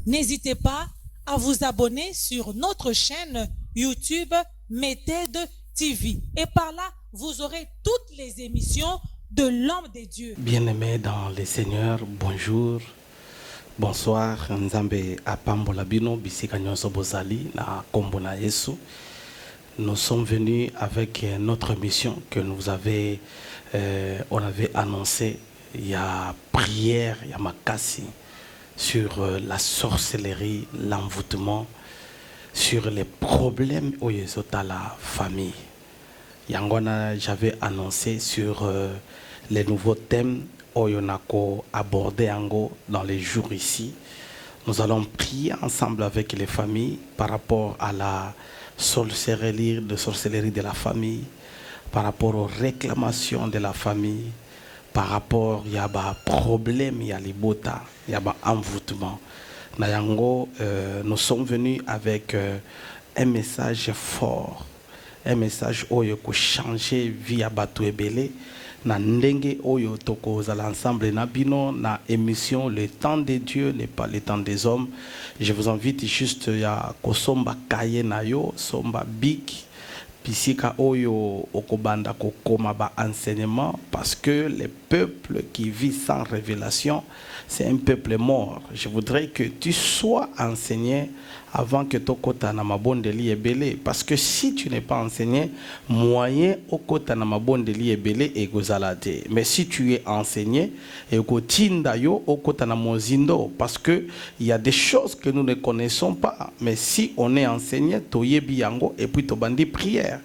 N'hésitez pas à vous abonner sur notre chaîne YouTube Méthode TV. Et par là, vous aurez toutes les émissions de l'homme de Dieu. Bien-aimés dans le Seigneur, bonjour, bonsoir. Nzambe apambola bino bisika nyonso bozali na kombo na Yesu. Nous sommes venus avec notre mission que on avait annoncé. Il y a prière, il y a makasi sur la sorcellerie, l'envoûtement, sur les problèmes où ils sont à la famille. Yangona, j'avais annoncé sur les nouveaux thèmes où on a abordé dans les jours ici. Nous allons prier ensemble avec les familles par rapport à la sorcellerie de la famille, par rapport aux réclamations de la famille, par rapport il y a des problèmes, il y a les botas, il y a un envoûtement. Nous sommes venus avec un message fort, un message où il faut changer via Batu Ebele. Na ndenge oyo toko za l'ensemble na bino na émission Le temps de Dieu n'est pas le temps des hommes. Je vous invite juste ya kosomba kaye na yo somba big pisika oyo okobanda kokoma ba enseignement parce que le peuple qui vit sans révélation c'est un peuple mort. Je voudrais que tu sois enseigné avant que tu kota na mabondeli ebele parce que si tu n'es pas enseigné moyen okota na mabondeli ebele egozalate. Mais si tu es enseigné ekotinda yo okota na mozindo parce que il y a des choses que nous ne connaissons pas, mais si on est enseigné toyebi yango et puis to bandi prière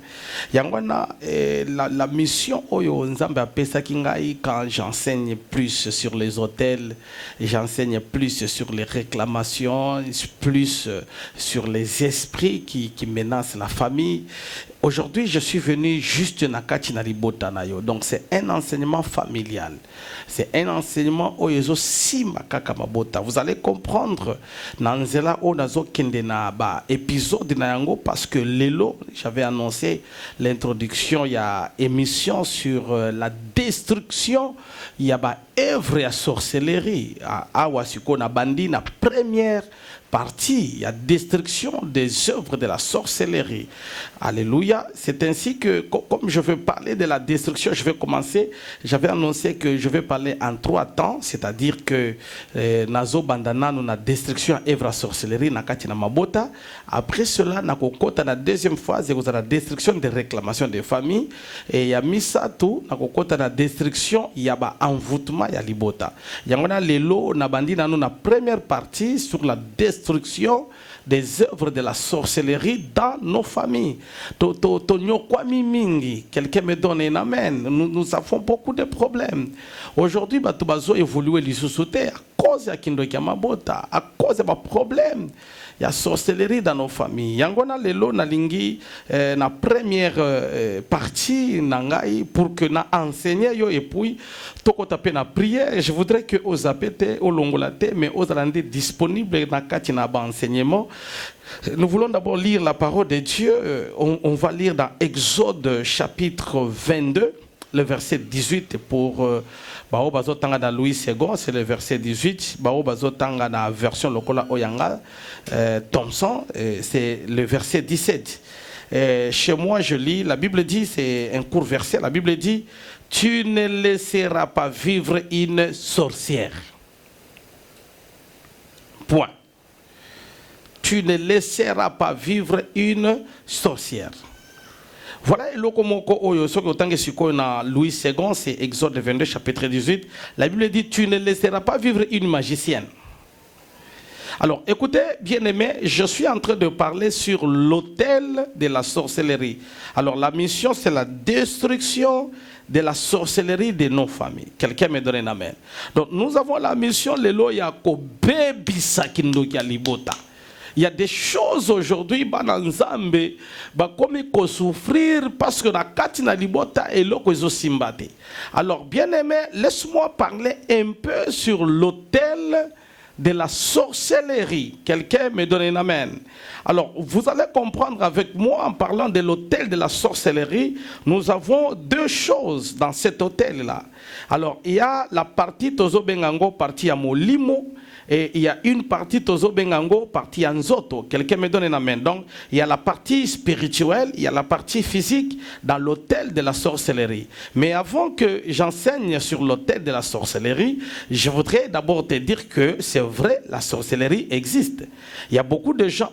yangwana la mission oyo nzambe apesaki ngai quand j'enseigne plus sur les hôtels, j'enseigne plus sur les réclamations, plus sur les esprits qui menacent la famille. Aujourd'hui, je suis venu juste nakati na libota na yo. Donc c'est un enseignement familial. C'est un enseignement oyezo sima kaka mabota. Vous allez comprendre nanzela o nazo kende na ba épisode na yango parce que lelo j'avais annoncé l'introduction, il y a émission sur la destruction, il y a ba œuvre à sorcellerie à wasiko na bandi na première partie, il y a destruction des œuvres de la sorcellerie. Alléluia. C'est ainsi que, comme je veux parler de la destruction, je vais commencer. J'avais annoncé que je vais parler en 3 temps, c'est-à-dire que Nazo Bandana, nous avons destruction œuvre à sorcellerie, Nakati na Mabota. Après cela, Nakokota, la deuxième phase, il y a la destruction des réclamations des familles. Et il y a Misatu, Nakokota, la destruction, il y a envoûtement, il y a Libota. Il y a Lelo, Nabandi, nous la première partie sur la destruction des œuvres de la sorcellerie dans nos familles. Quelqu'un me donne un amen. Nous avons beaucoup de problèmes. Aujourd'hui, Batubazo évolue l'issouté à cause de Kindokia Mabota, à cause de problèmes. Il y a sorcellerie dans nos familles. Yangona lelo na lingi na première partie nangai pour que na enseigner yo et puis toko tapé na prière. Je voudrais que aux apete au longolate mais aux rendre disponible na kati na ba enseignement. Nous voulons d'abord lire la parole de Dieu. On va lire dans Exode chapitre 22, le verset 18 pour Bao bazo tanga na Louis II, c'est le verset 18. Bao bazo tanga na version lokola Oyanga Thompson, c'est le verset 17. Chez moi, je lis, la Bible dit, c'est un court verset, la Bible dit, tu ne laisseras pas vivre une sorcière. Point. Tu ne laisseras pas vivre une sorcière. Voilà le komoko oyo soki otangi sikoyo na Louis II, c'est Exode 22 chapitre 18. La Bible dit tu ne laisseras pas vivre une magicienne. Alors écoutez, bien-aimés, je suis en train de parler sur l'autel de la sorcellerie. Alors la mission c'est la destruction de la sorcellerie de nos familles. Quelqu'un me donne un amen. Donc nous avons la mission lelo ya ko bebisa kindoki libota. Il y a des choses aujourd'hui, bananzambe, comme il faut souffrir parce que la katina libota est là que simbate. Alors, bien aimé, laisse-moi parler un peu sur l'autel de la sorcellerie. Quelqu'un me donne un amen. Alors, vous allez comprendre avec moi en parlant de l'autel de la sorcellerie, nous avons deux choses dans cet autel-là. Alors, il y a la partie Tozo Bengango, partie à Molimo, Et il y a une partie Tozo Bengango, partie Anzoto. Quelqu'un me donne une main. Donc, il y a la partie spirituelle, il y a la partie physique dans l'hôtel de la sorcellerie. Mais avant que j'enseigne sur l'hôtel de la sorcellerie, je voudrais d'abord te dire que c'est vrai, la sorcellerie existe. Il y a beaucoup de gens,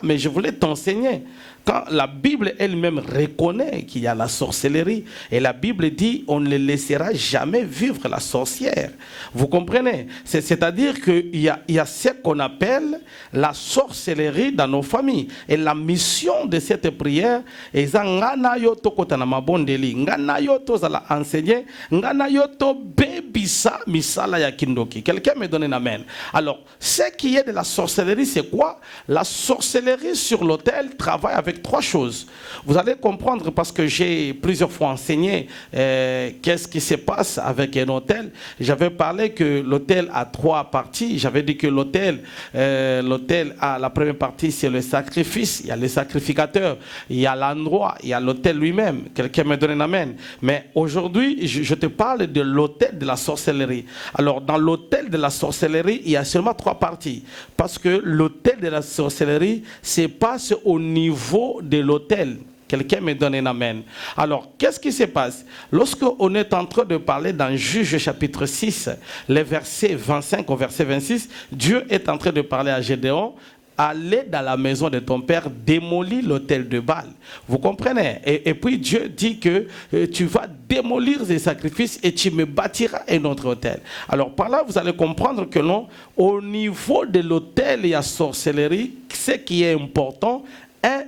mais je voulais t'enseigner. Quand la Bible elle-même reconnaît qu'il y a la sorcellerie, et la Bible dit on ne laissera jamais vivre la sorcière. Vous comprenez? C'est-à-dire qu'il y a ce qu'on appelle la sorcellerie dans nos familles. Et la mission de cette prière est ngana yoto kotana mabondeli, ngana yoto zala enseigner, ngana yoto bebisa misala ya kindoki. Quelqu'un me donne un amen. Alors, ce qui est de la sorcellerie, c'est quoi? La sorcellerie sur l'autel travaille avec trois choses. Vous allez comprendre parce que j'ai plusieurs fois enseigné qu'est-ce qui se passe avec un hôtel. J'avais parlé que l'hôtel a trois parties. J'avais dit que l'hôtel a la première partie, c'est le sacrifice. Il y a le sacrificateur, il y a l'endroit, il y a l'hôtel lui-même. Quelqu'un me donne un amen. Mais aujourd'hui, je te parle de l'hôtel de la sorcellerie. Alors, dans l'hôtel de la sorcellerie, il y a seulement trois parties. Parce que l'hôtel de la sorcellerie se passe au niveau de l'hôtel. Quelqu'un me donne un amen. Alors, qu'est-ce qui se passe? Lorsqu'on est en train de parler dans Juge chapitre 6, les versets 25 au verset 26, Dieu est en train de parler à Gédéon. Allez dans la maison de ton père, démolis l'autel de Baal. Vous comprenez? Et puis Dieu dit que tu vas démolir les sacrifices et tu me bâtiras un autre autel. Alors par là, vous allez comprendre que non, au niveau de l'autel, il y a sorcellerie. Ce qui est important,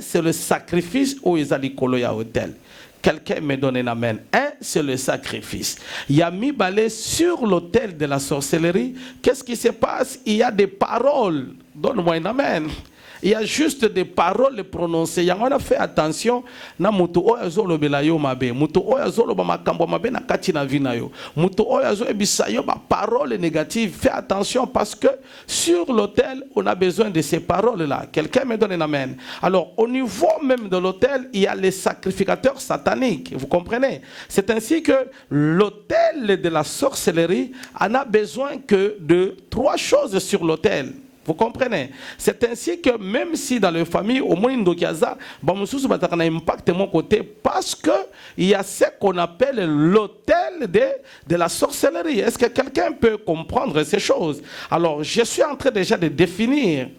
c'est le sacrifice où ils allaient coller à l'autel. Quelqu'un me donne un amen. C'est le sacrifice. Il y a mis balai sur l'autel de la sorcellerie. Qu'est-ce qui se passe? Il y a des paroles. Donne-moi un amen. Il y a juste des paroles prononcées. Il y a fait attention. Na mutu oya zolo belayo mabe. Mutu oya zolo ba makambo mabe na kati na vina yo. Mutu oya zolo bisayo ba paroles négatives. Fais attention parce que sur l'autel, on a besoin de ces paroles-là. Quelqu'un me donne un amen. Alors, au niveau même de l'autel, il y a les sacrificateurs sataniques. Vous comprenez? C'est ainsi que l'autel de la sorcellerie en a besoin que de trois choses sur l'autel. Vous comprenez? C'est ainsi que même si dans les familles, au moins Indokiaza, un impact de mon côté parce qu'il y a ce qu'on appelle l'autel de la sorcellerie. Est-ce que quelqu'un peut comprendre ces choses? Alors, je suis en train déjà de définir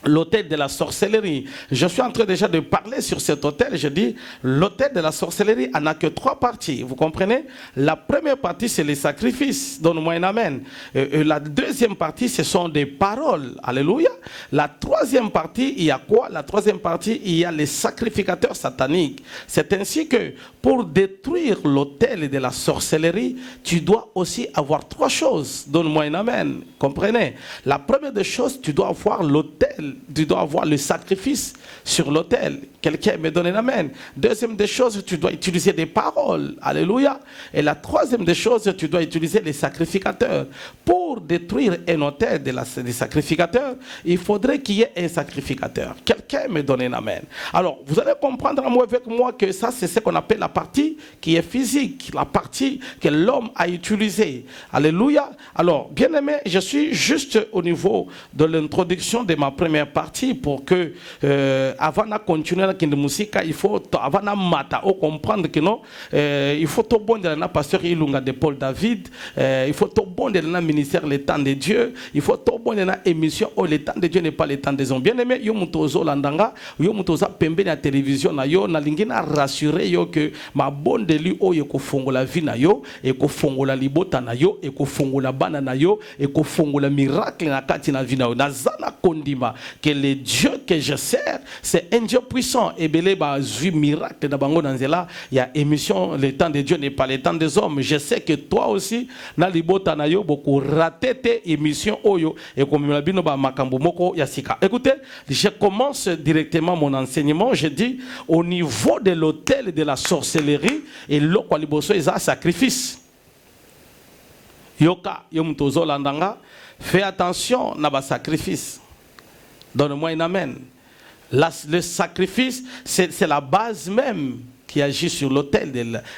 l'autel de la sorcellerie. Je suis en train déjà de parler sur cet autel. Je dis, l'autel de la sorcellerie n'a que trois parties. Vous comprenez? La première partie, c'est les sacrifices. Donne-moi un amen. La deuxième partie, ce sont des paroles. Alléluia. La troisième partie, il y a quoi? La troisième partie, il y a les sacrificateurs sataniques. C'est ainsi que pour détruire l'autel de la sorcellerie, tu dois aussi avoir trois choses. Donne-moi un amen. Comprenez? La première des choses, tu dois avoir l'autel. Tu dois avoir le sacrifice sur l'autel. Quelqu'un me donne un amen. Deuxième des choses, tu dois utiliser des paroles. Alléluia. Et la troisième des choses, tu dois utiliser les sacrificateurs. Pour détruire un autel des sacrificateurs, il faudrait qu'il y ait un sacrificateur. Quelqu'un me donne un amen. Alors, vous allez comprendre avec moi que ça, c'est ce qu'on appelle la partie qui est physique, la partie que l'homme a utilisée. Alléluia. Alors, bien aimé, je suis juste au niveau de l'introduction de ma première partie pour que, avant de continuer avec la musique, il faut, avant de mata, comprendre que non, il faut tout bon de la pasteur Ilunga de Paul David, il faut tout bon de la ministère le temps de Dieu, il faut tout bon de la émission où le temps de Dieu n'est pas le temps des hommes. Bien aimé, yo mutozo landanga, yo mutoza pembe na télévision na yo, na lingina rassurer yo que ma bonne de lui o yeko fongo la vie na yo, eko fongo la libota na yo, eko fongo la bana na yo, eko fongo la miracle na kati na vie na yo, na zana kondima. Que le Dieu que je sers, c'est un Dieu puissant. Et belé ba zui miracle da bango danzela, il y a émission le temps de Dieu n'est pas le temps des hommes. Je sais que toi aussi na libota na yo beaucoup raté tes émissions oyo et comme la bino ba makambo moko yasika. Écoutez, je commence directement mon enseignement, je dis au niveau de l'autel de la sorcellerie et loko liboso eza sacrifice. Yoka yomutozo landanga, fais attention na ba sacrifice. Donne-moi un amen. Le sacrifice, c'est la base même qui agit sur l'autel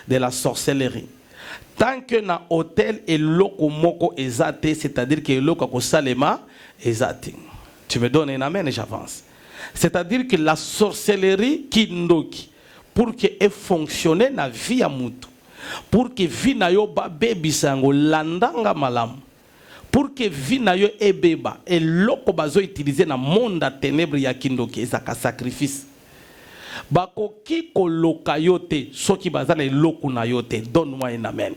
de la sorcellerie. Tant que na hôtel et loko moko ezate, c'est-à-dire que loko ko salema ezate. Tu me donnes un amen et j'avance. C'est-à-dire que la sorcellerie kindoki, pour qu'elle fonctionne na vie à mutu, pour que vie na yo ba bebisango landanga malam, pour que vie na yo ebeba et loko bazo utiliser na monde à ténèbres ya kindoki ezaka sacrifice. Bakoki koloka yote, soki bazala loko na yote, donne-moi un amen.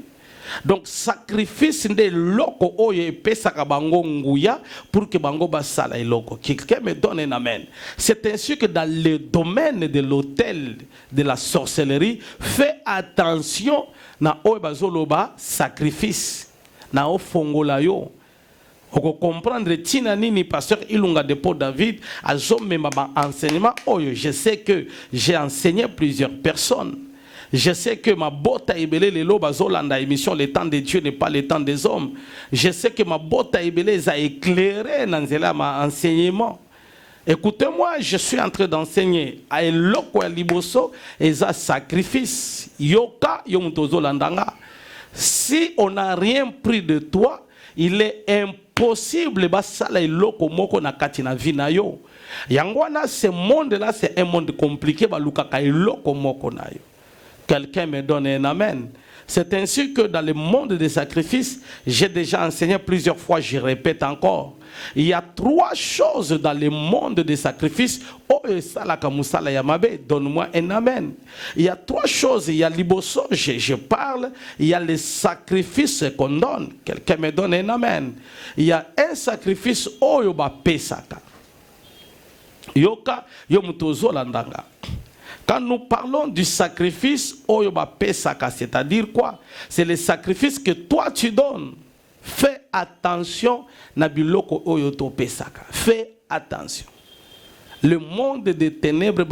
Donc sacrifice de loko oye pesaka bango nguya pour que bango basala loko. Quelqu'un me donne un amen. C'est ainsi que dans le domaine de l'hôtel de la sorcellerie, fais attention na oye bazoloba sacrifice na o fongola yo. Pour comprendre tina nini pasteur Ilunga Depo David a zombé ma enseignement. Oh, je sais que j'ai enseigné plusieurs personnes. Je sais que ma botte a ébélé les lobes à Zolanda émission le temps de Dieu n'est pas le temps des hommes. Je sais que ma botte a ébélé a éclairé dans ma enseignement. Écoutez-moi, je suis en train d'enseigner à Eloko à Liboso et à sacrifice. Yoka yomutozo landanga. Si on n'a rien pris de toi, il est impossible basala eloko moko na kati na vie na yo. Yangwana ce monde là c'est un monde compliqué balukaka eloko moko na yo. Quelqu'un me donne un amen. C'est ainsi que dans le monde des sacrifices, j'ai déjà enseigné plusieurs fois, je répète encore. Il y a 3 choses dans le monde des sacrifices. Oh, donne-moi un amen. Il y a 3 choses. Il y a l'iboso, je parle. Il y a les sacrifices qu'on donne. Quelqu'un me donne un amen. Il y a un sacrifice, oh, yoba pesaka. Yoka, yomutozo landanga. Quand nous parlons du sacrifice, Oyoba Pesaka, c'est-à-dire quoi? C'est le sacrifice que toi tu donnes. Fais attention, Nabiloko Oyoto Pesaka. Fais attention. Le monde des ténèbres,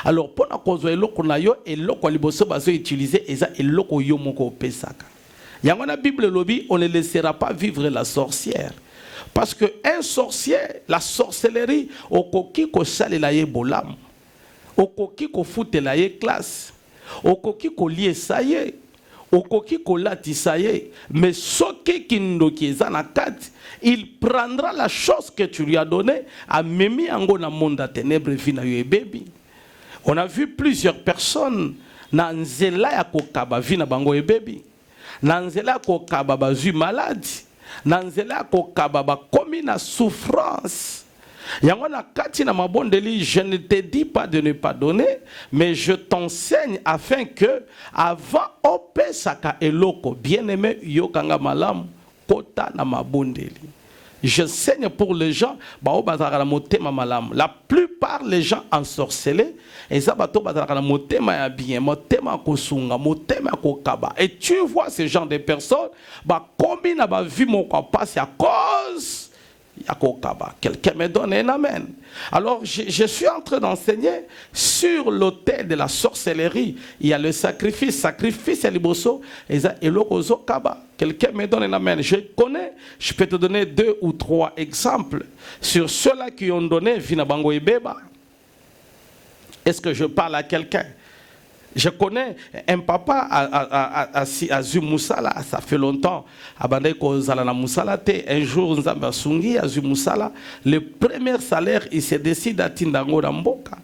alors, pour qu'on loko na yo, et loko liboso bazo utiliser, et loko yomoko Pesaka. Yangona Bible lobby, on ne laissera pas vivre la sorcière. Parce que un sorcier, la sorcellerie, au koki ko salela ye bolam, au koki ko futela ye classe, au koki ko lié ça ye, au koki ko lati ça ye, mais soki kindoki zanakat, il prendra la chose que tu lui as donnée, à memi ango na monde à ténèbres vina yo baby. On a vu plusieurs personnes na nzela ya kokaba vina bango e baby, na nzela kokaba bazu malade. Nanzela ko kababa komi na souffrance. Yangona kati na mabondeli, je ne te dis pas de ne pas donner, mais je t'enseigne afin que avant ope saka eloko bien-aimé yokanga malam kota na mabondeli. Je saigne pour les gens, la plupart des gens ensorcelés, et tu vois ce genre de personnes, combien de vie mon passe à cause quelqu'un me donne un amen. Alors je suis en train d'enseigner sur l'autel de la sorcellerie. Il y a le sacrifice, sacrifice à liboso et l'okozo kaba. Quelqu'un me donne un amen. Je connais, je peux te donner 2 ou 3 exemples sur ceux-là qui ont donné Vinabango et Beba. Est-ce que je parle à quelqu'un? Je connais un papa à Zumoussala, ça fait longtemps. Un jour, le premier salaire, il se décide à Tindango Ramboka.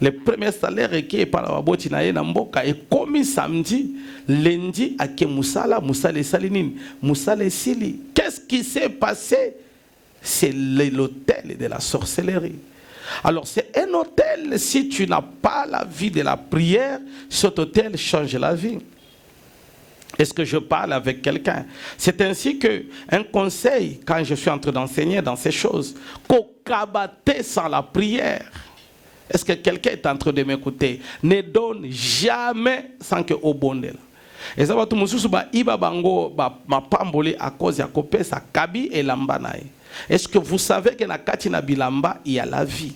Le premier salaire qui est par la boîte Namboka est commis samedi, lundi à Kemusala, Moussala Salinine, Moussala Sili. Qu'est-ce qui s'est passé? C'est l'hôtel de la sorcellerie. Alors c'est un hôtel, si tu n'as pas la vie de la prière, cet hôtel change la vie. Est-ce que je parle avec quelqu'un? C'est ainsi que un conseil, quand je suis en train d'enseigner dans ces choses, qu'au sans la prière. Est-ce que quelqu'un est en train de m'écouter? Ne donne jamais sans que au bonde. Et ça va tout mususu ba iba bango ba mapamboli à cause ya kopé sa kabi et lambanaï. Est-ce que vous savez que na kati na bilamba il y a la vie?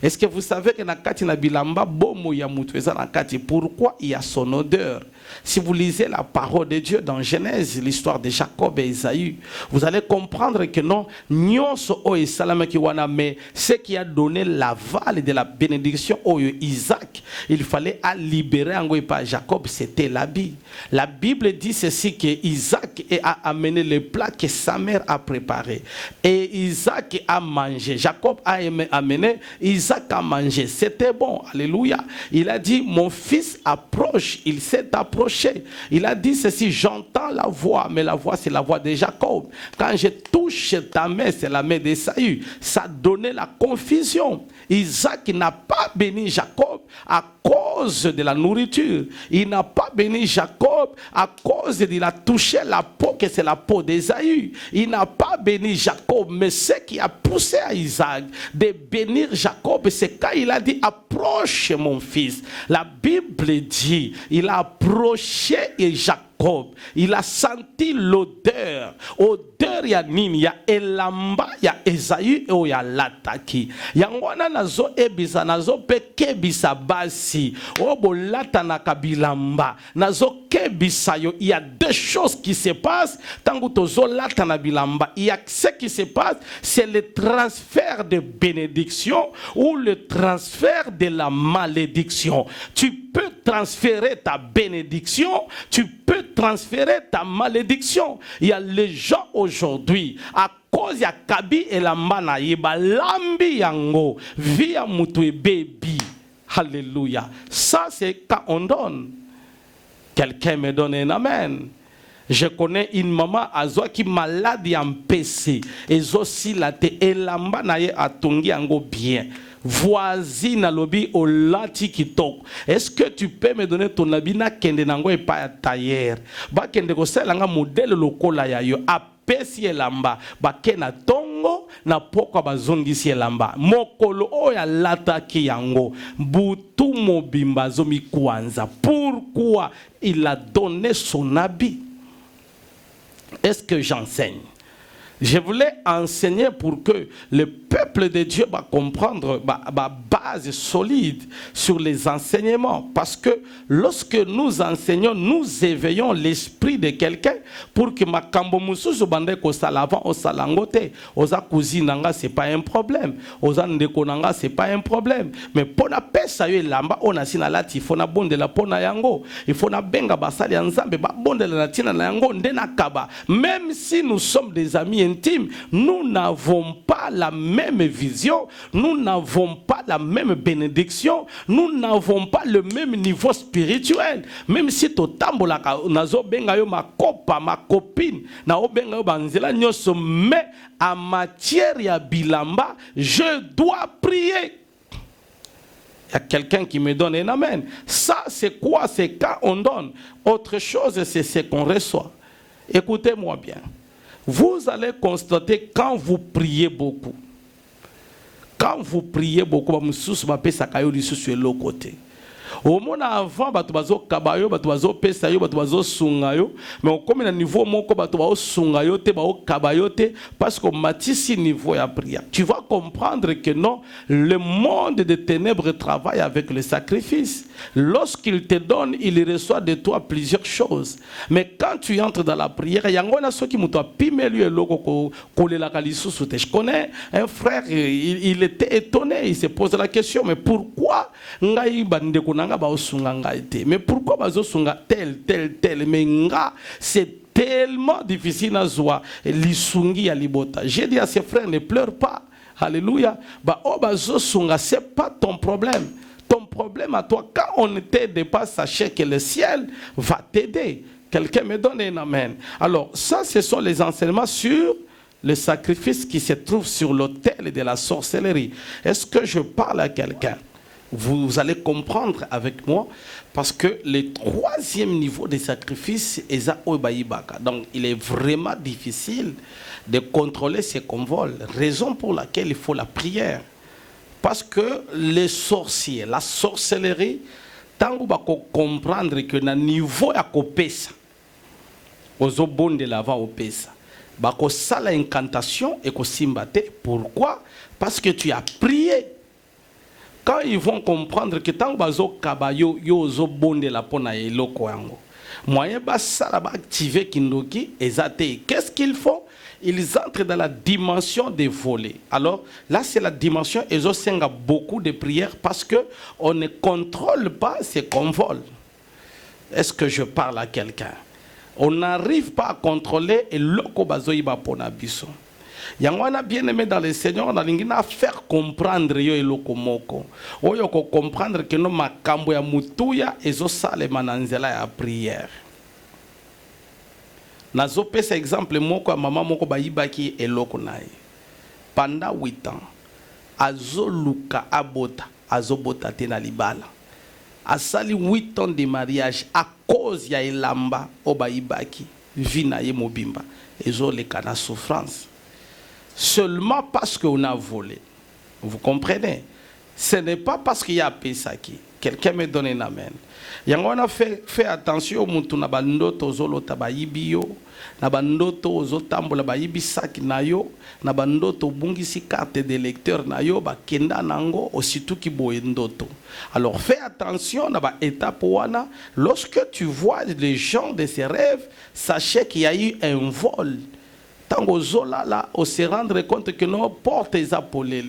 Est-ce que vous savez que nakati na bilamba bomo ya mutu eza nakati? Pourquoi il y a son odeur? Si vous lisez la parole de Dieu dans Genèse, l'histoire de Jacob et Esaü, vous allez comprendre que non, nyonso o esalama ki wana, mais ce qui a donné l'aval de la bénédiction au Isaac, il fallait à libérer en par Jacob, c'était l'habit. La Bible dit ceci, que Isaac a amené le plat que sa mère a préparé. Et Isaac a mangé. Jacob a amené, Isaac a mangé. C'était bon. Alléluia. Il a dit, mon fils approche. Il s'est approché. Il a dit ceci, j'entends la voix, mais la voix c'est la voix de Jacob. Quand je touche ta main, c'est la main d'Esaü. Ça donnait la confusion. Isaac n'a pas béni Jacob à cause de la nourriture. Il n'a pas béni Jacob à cause de la toucher la peau, que c'est la peau d'Esaü. Il n'a pas béni Jacob, mais ce qui a poussé à Isaac de bénir Jacob, c'est quand il a dit, approche mon fils. La Bible dit, il a approché Jacob. Il a senti l'odeur. Odeur ya nini, ya elamba, ya Esaü et ya lataki. Yangwana nazo ebisa, nazo peke bisa basi. Obo lata na kabilamba. Nazo kebisa yo. Il y a deux choses qui se passent. Tangu tozo lata na bilamba. Il y a ce qui se passe, c'est le transfert de bénédiction ou le transfert de la malédiction. Tu peux transférer ta bénédiction, tu peux transférer ta malédiction. Il y a les gens aujourd'hui, à cause ya kabi et la mana yeba lambi yango via mutu baby. Alléluia. Ça c'est quand on donne. Quelqu'un me donne un amen. Je connais une maman qui est malade en PC. Et aussi la te elamba na ye atongi yango bien. Voisine à lobby au lati kitok. Est-ce que tu peux me donner ton habit na kende nango et pas tailleur? Ba kende ko selanga modèle lokola ya yo apesi elamba ba kena tongo na poko bazongisi elamba mokolo oya lata ki yango butu mobimba zomi kwanza. Pourquoi il a donné son habit? Est-ce que j'enseigne? Je voulais enseigner pour que le peuple de Dieu va comprendre ma base solide sur les enseignements. Parce que lorsque nous enseignons, nous éveillons l'esprit de quelqu'un pour que ma kambo mususu bande ko salavan o salangote. Oza cousinanga c'est pas un problème. Oza ndekonanga c'est pas un problème. Mais pour la pesa yo lamba on a sina lati fona bonde la pona yango. Il faut na benga basali nzambe ba bonde la tina na yango ndena kaba. Même si nous sommes des amis intime, nous n'avons pas la même vision, nous n'avons pas la même bénédiction, nous n'avons pas le même niveau spirituel. Même si to tambola nazo benga yo ma copa, ma copine, na obenga yo banzela nyoso, mais en matière ya bilamba, je dois prier. Il y a quelqu'un qui me donne un amen. Ça c'est quoi? C'est quand on donne. Autre chose, c'est ce qu'on reçoit. Écoutez-moi bien. Vous allez constater quand vous priez beaucoup. Quand vous priez beaucoup, vous allez l'autre côté. Au moins avant, batu bazo kabayo, batu bazo pesayo, batu bazo sungayo, mais on comme na niveau moko batu bazo sungayo te, bazo kabayo te, parce qu'on matisse niveau ya prière. Tu vas comprendre que non, le monde des ténèbres travaille avec le sacrifice. Lorsqu'il te donne, il reçoit de toi plusieurs choses. Mais quand tu entres dans la prière, yangona ceux qui m'ont pimé lui logo collé la kalisusu. Je connais un frère, il était étonné, il se pose la question, mais pourquoi ngai bande mais pourquoi bazosunga tel mais nga c'est tellement difficile à zoa lisungi ya libota. J'ai dit à ses frères, ne pleure pas. Alléluia. Ba o bazosunga, c'est pas ton problème. Ton problème à toi, quand on t'aide pas, sachez que le ciel va t'aider. Quelqu'un me donne un amen. Alors ça, ce sont les enseignements sur le sacrifice qui se trouve sur l'autel de la sorcellerie. Est-ce que je parle à quelqu'un? Vous allez comprendre avec moi, parce que le troisième niveau des sacrifices est ça. Donc il est vraiment difficile de contrôler ce qu'on vole. Raison pour laquelle il faut la prière. Parce que les sorciers, la sorcellerie, tant que vous comprendre que na niveau à kopesa, aux obons de l'avant au pesa, bako sala incantation et ko simbate. Pourquoi? Parce que tu as prié. quand ils vont comprendre que tant bazo kabayo yo zo bonde la pona eloko yango moyen basala ba activer kindoki ezate, qu'est-ce qu'ils font? Ils entrent dans la dimension des volets. Alors là, c'est la dimension, ils ont beaucoup de prières parce qu'on ne contrôle pas ce qu'on vole. Est-ce que je parle à quelqu'un? On n'arrive pas à contrôler et loko bazoyi ba pona biso. Yangwana bien aimé dans le Seigneur, on a l'ingina faire comprendre yo eloko moko. Oyo ko comprendre que no makambo ya mutuya ezo sale mananzela ya prière. Nazo pesa exemple moko ya maman moko bayibaki eloko nae. Pendant 8 ans, azo luka abota, azo bota te na libala. Asali 8 ans de mariage à cause ya elamba o bayibaki vina ye mobimba. Ezo le kana souffrance. Seulement parce qu'on a volé. Vous comprenez? Ce n'est pas parce qu'il y a pesaki. Quelqu'un me donne un amen. On a fait attention au mutu na bandoto zolo tabayibio, na bandoto ozotambola bayibi saki nayo, na bandoto bungisi carte de lecteur nayo ba kenda nango aussitôt ki boyendoto. Alors fais attention na ba étape wana. Lorsque tu vois les gens de ces rêves, sachez qu'il y a eu un vol. Tango zola là, on se rendre compte que nos portes sont appelées.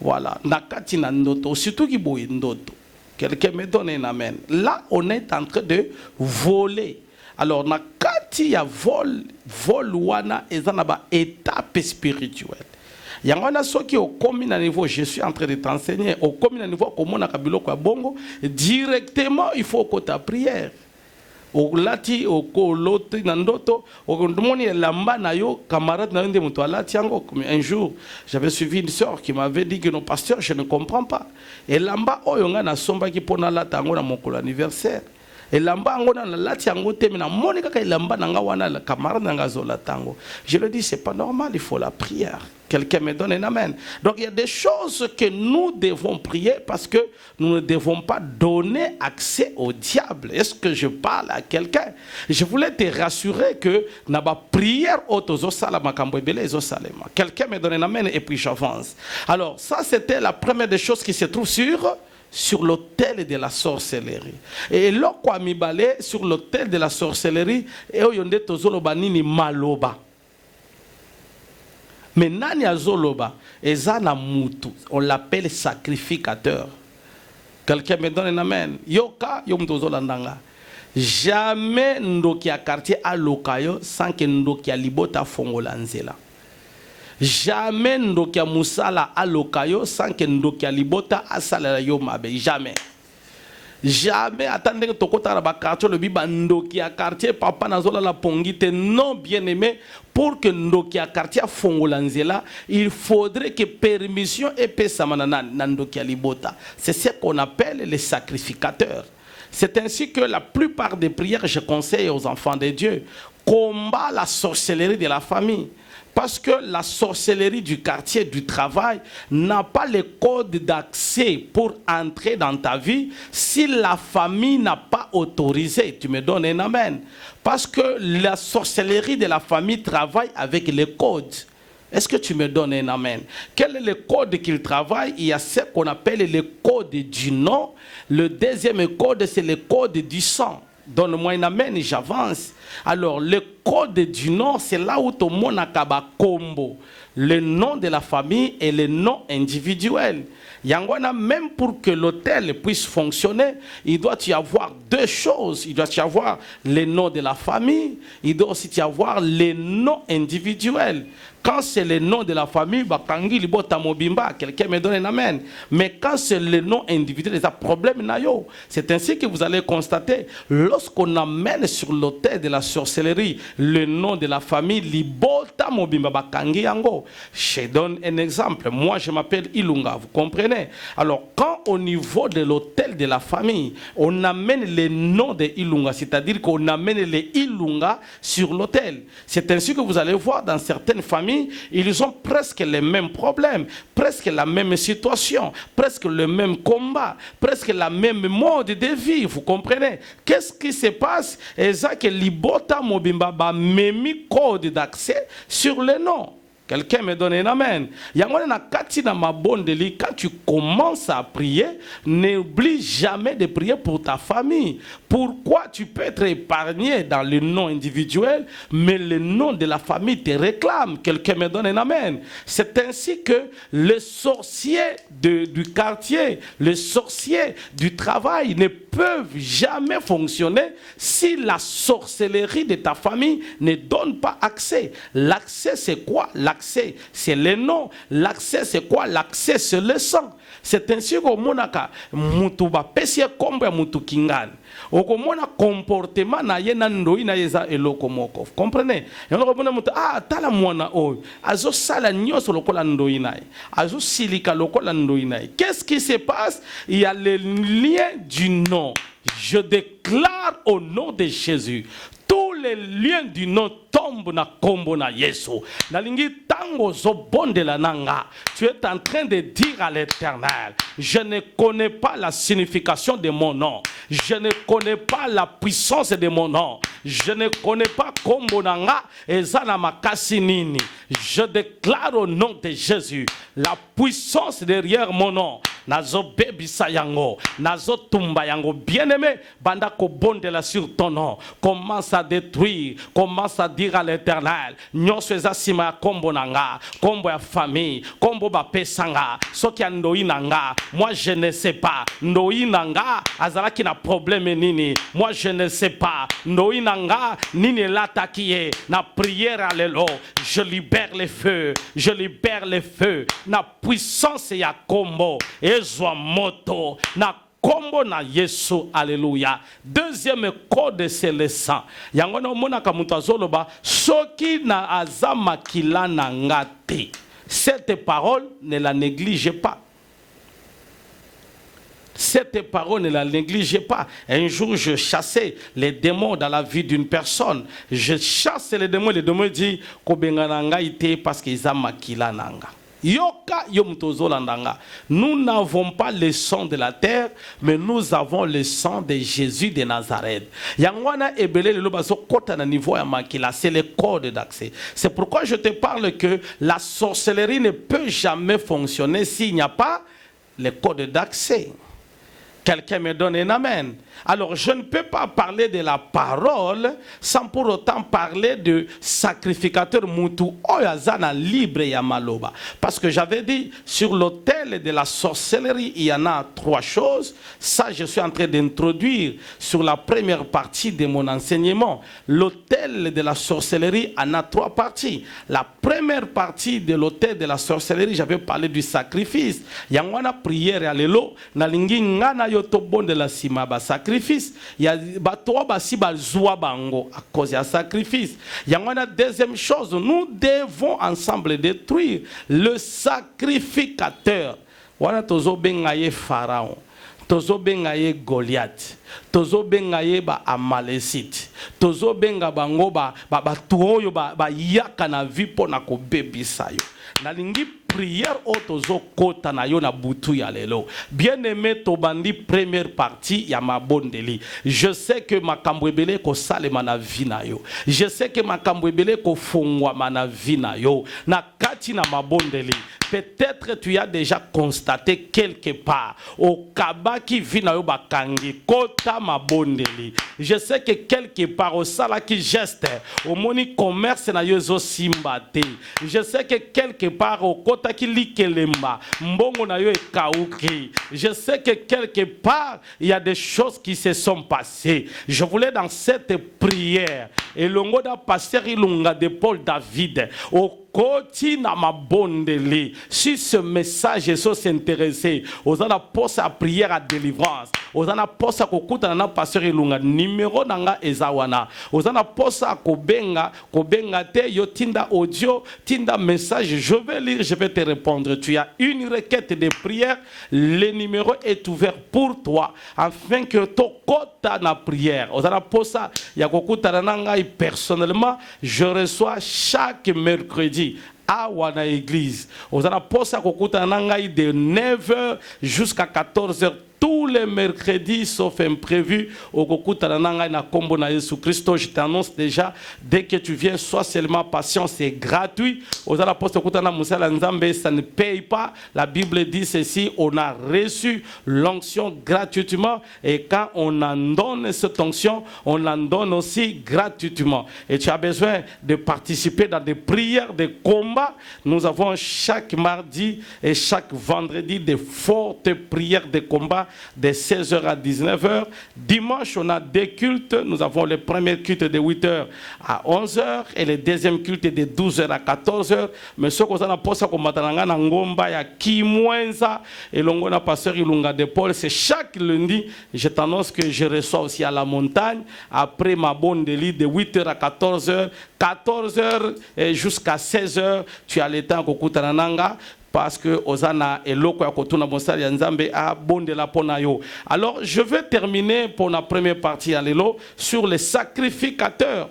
Voilà, nakati na ndoto, surtout qui boye ndoto. Quelqu'un me donne un amen. Là, on est en train de voler. Alors, nakati ya vol wana ezana ba étape spirituelle. Yangona soki au commun niveau, je suis en train de t'enseigner, au commun niveau comment na kabilo kwa bongo, directement il faut que ta prière. Au lati au koloti nandoto au moni lamba na yo camarade na ndé muto lati yango. Un jour j'avais suivi une sœur qui m'avait dit que nos pasteurs je ne comprends pas et lamba oyonga na somba ki pona lata ngo na mokolo anniversaire et lamba ngo na lati yango temi na moni kaka lamba nanga wana la camarade nanga zola tango. Je le dis c'est pas normal, il faut la prière. Quelqu'un me donne un amen. Donc il y a des choses que nous devons prier parce que nous ne devons pas donner accès au diable. Est-ce que je parle à quelqu'un? Je voulais te rassurer que n'a pas prière quelqu'un me donne un amen et puis j'avance. Alors ça c'était la première des choses qui se trouve sur l'autel de la sorcellerie. Et là quoi mi balé sur l'autel de la sorcellerie et oyonde tozolo banini maloba. Mais nani azoloba ezana mutu, on l'appelle sacrificateur. Quelqu'un me donne un amen. Yoka yom tozola ndanga. Jamais ndoki a quartier à lokayo sans que ndoki a libota fongola nzela. Jamais ndoki a musala à lokayo sans que ndoki a libota asala yo mabe. Jamais. Jamais attendez que tokota na ba quartier le biba ndoki a quartier papa nazola la pongite non bien aimé pour que ndoki a quartier fongola nzela il faudrait que permission et pesamana na ndoki a libota. C'est ce qu'on appelle les sacrificateurs. C'est ainsi que la plupart des prières je conseille aux enfants de Dieu combat la sorcellerie de la famille. Parce que la sorcellerie du quartier, du travail, n'a pas le code d'accès pour entrer dans ta vie si la famille n'a pas autorisé. Tu me donnes un amen. Parce que la sorcellerie de la famille travaille avec les codes. Est-ce que tu me donnes un amen? Quel est le code qu'il travaille? Il y a ce qu'on appelle le code du nom. Le deuxième code, c'est le code du sang. Donne-moi un amen et j'avance. Alors, le code du nom, c'est là où tout le monde a combo. Le nom de la famille et le nom individuel. Yangwana, même pour que l'hôtel puisse fonctionner, il doit y avoir deux choses. Il doit y avoir le nom de la famille, il doit aussi y avoir le nom individuel. Quand c'est le nom de la famille, quelqu'un me donne un amen. Mais quand c'est le nom individuel, il y a un problème. C'est ainsi que vous allez constater, lorsqu'on amène sur l'autel de la sorcellerie le nom de la famille, je donne un exemple. Moi, je m'appelle Ilunga, vous comprenez? Alors, quand au niveau de l'autel de la famille, on amène le nom de Ilunga, c'est-à-dire qu'on amène les Ilunga sur l'autel. C'est ainsi que vous allez voir dans certaines familles, ils ont presque les mêmes problèmes, presque la même situation, presque le même combat, presque la même mode de vie, vous comprenez? Qu'est-ce qui se passe? Et ça que libota mobimba ba memi code d'accès sur le nom. Quelqu'un me donne un amen. Quand tu commences à prier, n'oublie jamais de prier pour ta famille. Pourquoi tu peux être épargné dans le nom individuel, mais le nom de la famille te réclame? Quelqu'un me donne un amen. C'est ainsi que les sorciers du quartier, les sorciers du travail ne peuvent jamais fonctionner si la sorcellerie de ta famille ne donne pas accès. L'accès, c'est quoi? L'accès, c'est le nom. L'accès, c'est quoi? L'accès, c'est le sang. C'est ainsi que monaka mutu ba pesia kombo ya mutu kingani. Okomona comportement na ye na ndoi na yeza eloko moko. Comprenez? Yango komona mutu tala mwana oyo azo sala nyoso lokola ndoi na ye. Azo silika lokola ndoi na ye. Qu'est-ce qui se passe? Il y a le lien du nom. Je déclare au nom de Jésus, tous les liens du nom tombent na kombo na Yesu. Nalingi tango zo bondela nanga. Tu es en train de dire à l'Éternel, je ne connais pas la signification de mon nom. Je ne connais pas la puissance de mon nom. Je ne connais pas kombo nanga ezana makasi nini. Je déclare au nom de Jésus la puissance derrière mon nom. Nazo bebisa yango, nazo tumba yango. Bien-aimé, banda ko bondela sur ton nom. Commence à détruire, commence à dire à l'Éternel, nyonso eza sima ya kombo nanga, kombo ya famille, kombo ba pesanga, soki ya ndoi nanga, moi je ne sais pas, ndoi nanga azalaki na problème nini, moi je ne sais pas, ndoi nanga nini latakiye, na prière à l'élo, je libère les feux, je libère les feux, na puissance ya kombo, ezwa moto, na kombo na Yesu, alléluia. Deuxième code, c'est le sang. Yango na mona kamuta zoloba soki na azama kila na ngate. Cette parole, ne la négligez pas. Cette parole, ne la négligez pas. Un jour, je chassais les démons dans la vie d'une personne. Je chasse les démons disent kobengananga ite parce qu'ils ont makila nanga. Nous n'avons pas le sang de la terre, mais nous avons le sang de Jésus de Nazareth. C'est le code d'accès. C'est pourquoi je te parle que la sorcellerie ne peut jamais fonctionner s'il n'y a pas le code d'accès. Quelqu'un me donne un amen. Alors, je ne peux pas parler de la parole sans pour autant parler de sacrificateur Moutou Oyazana libre Yamaloba. Parce que j'avais dit, sur l'autel de la sorcellerie, il y en a 3 choses. Ça, je suis en train d'introduire sur la première partie de mon enseignement. L'autel de la sorcellerie en a 3 parties. La première partie de l'autel de la sorcellerie, j'avais parlé du sacrifice. Yangwana prière à l'élo, nalingi ngana yotobon de la simaba sacrifice. Il y a bango à cause du sacrifice. Il y a une deuxième chose, nous devons ensemble détruire le sacrificateur. Wana tozo bengaye Pharaon, tozo bengaye Goliath, tozo bengaye ba Amalekite, tozo benga bango ba tuoyo ba yaka na vipo na ko bebisa yo. Nalingi prière otozo kota na yo na butu ya lelo. Bien-aimé tobandi première partie ya mabondeli. Je sais que makambo ebele ko salema na vie na yo. Je sais que makambo ebele ko fongwa na vie na yo. Na kati na mabondeli. Peut-être tu as déjà constaté quelque part au kaba qui vit na yo bakangi kota mabondeli. Je sais que quelque part au sala qui geste au moni commerce na yo zo simbate. Je sais que quelque part au kota qui likelemba mbongo na yo ekauki. Je sais que quelque part il y a des choses qui se sont passées. Je voulais dans cette prière et longo da pasteur Ilunga de Paul David au Koti na mabondeli. Si ce message est s'intéresser, aux ana poste à prière à délivrance, aux ana poste à kokuta na pasteur Ilunga numéro nanga ezawana, aux ana poste à kobenga te yo tinda audio, tinda message, je vais lire, je vais te répondre. Tu as une requête de prière, le numéro est ouvert pour toi afin que to kota na prière. Aux ana poste ya kokuta nanga personnellement, je reçois chaque mercredi à wana église. Aux ana posa kokuta nangai de 9h jusqu'à 14h tous les mercredis, sauf imprévu, au Kokutananga na Kombo na Yesu Christo. Je t'annonce déjà, dès que tu viens, sois seulement patient, c'est gratuit. Aux apôtres Kutana Moussala Nzambe, ça ne paye pas. La Bible dit ceci, on a reçu l'onction gratuitement, et quand on en donne cette onction, on en donne aussi gratuitement. Et tu as besoin de participer dans des prières, des combats. Nous avons chaque mardi et chaque vendredi des fortes prières de combat de 16h à 19h. Dimanche, on a des cultes. Nous avons le premier culte de 8h à 11h et le deuxième culte de 12h à 14h. Mais ce qu'on a posé comme matananga na ngomba ya Kimwenza et l'ongona pasteur Ilunga de Paul, c'est chaque lundi. Je t'annonce que je reçois aussi à la montagne après ma bonne délit de 8h à 14h, 14h jusqu'à 16h. Tu as le temps kokutananga parce que Ozana et loko ya kotuna monsali ya Nzambe a bonde la ponayo. Alors je vais terminer pour la première partie allélo sur les sacrificateurs.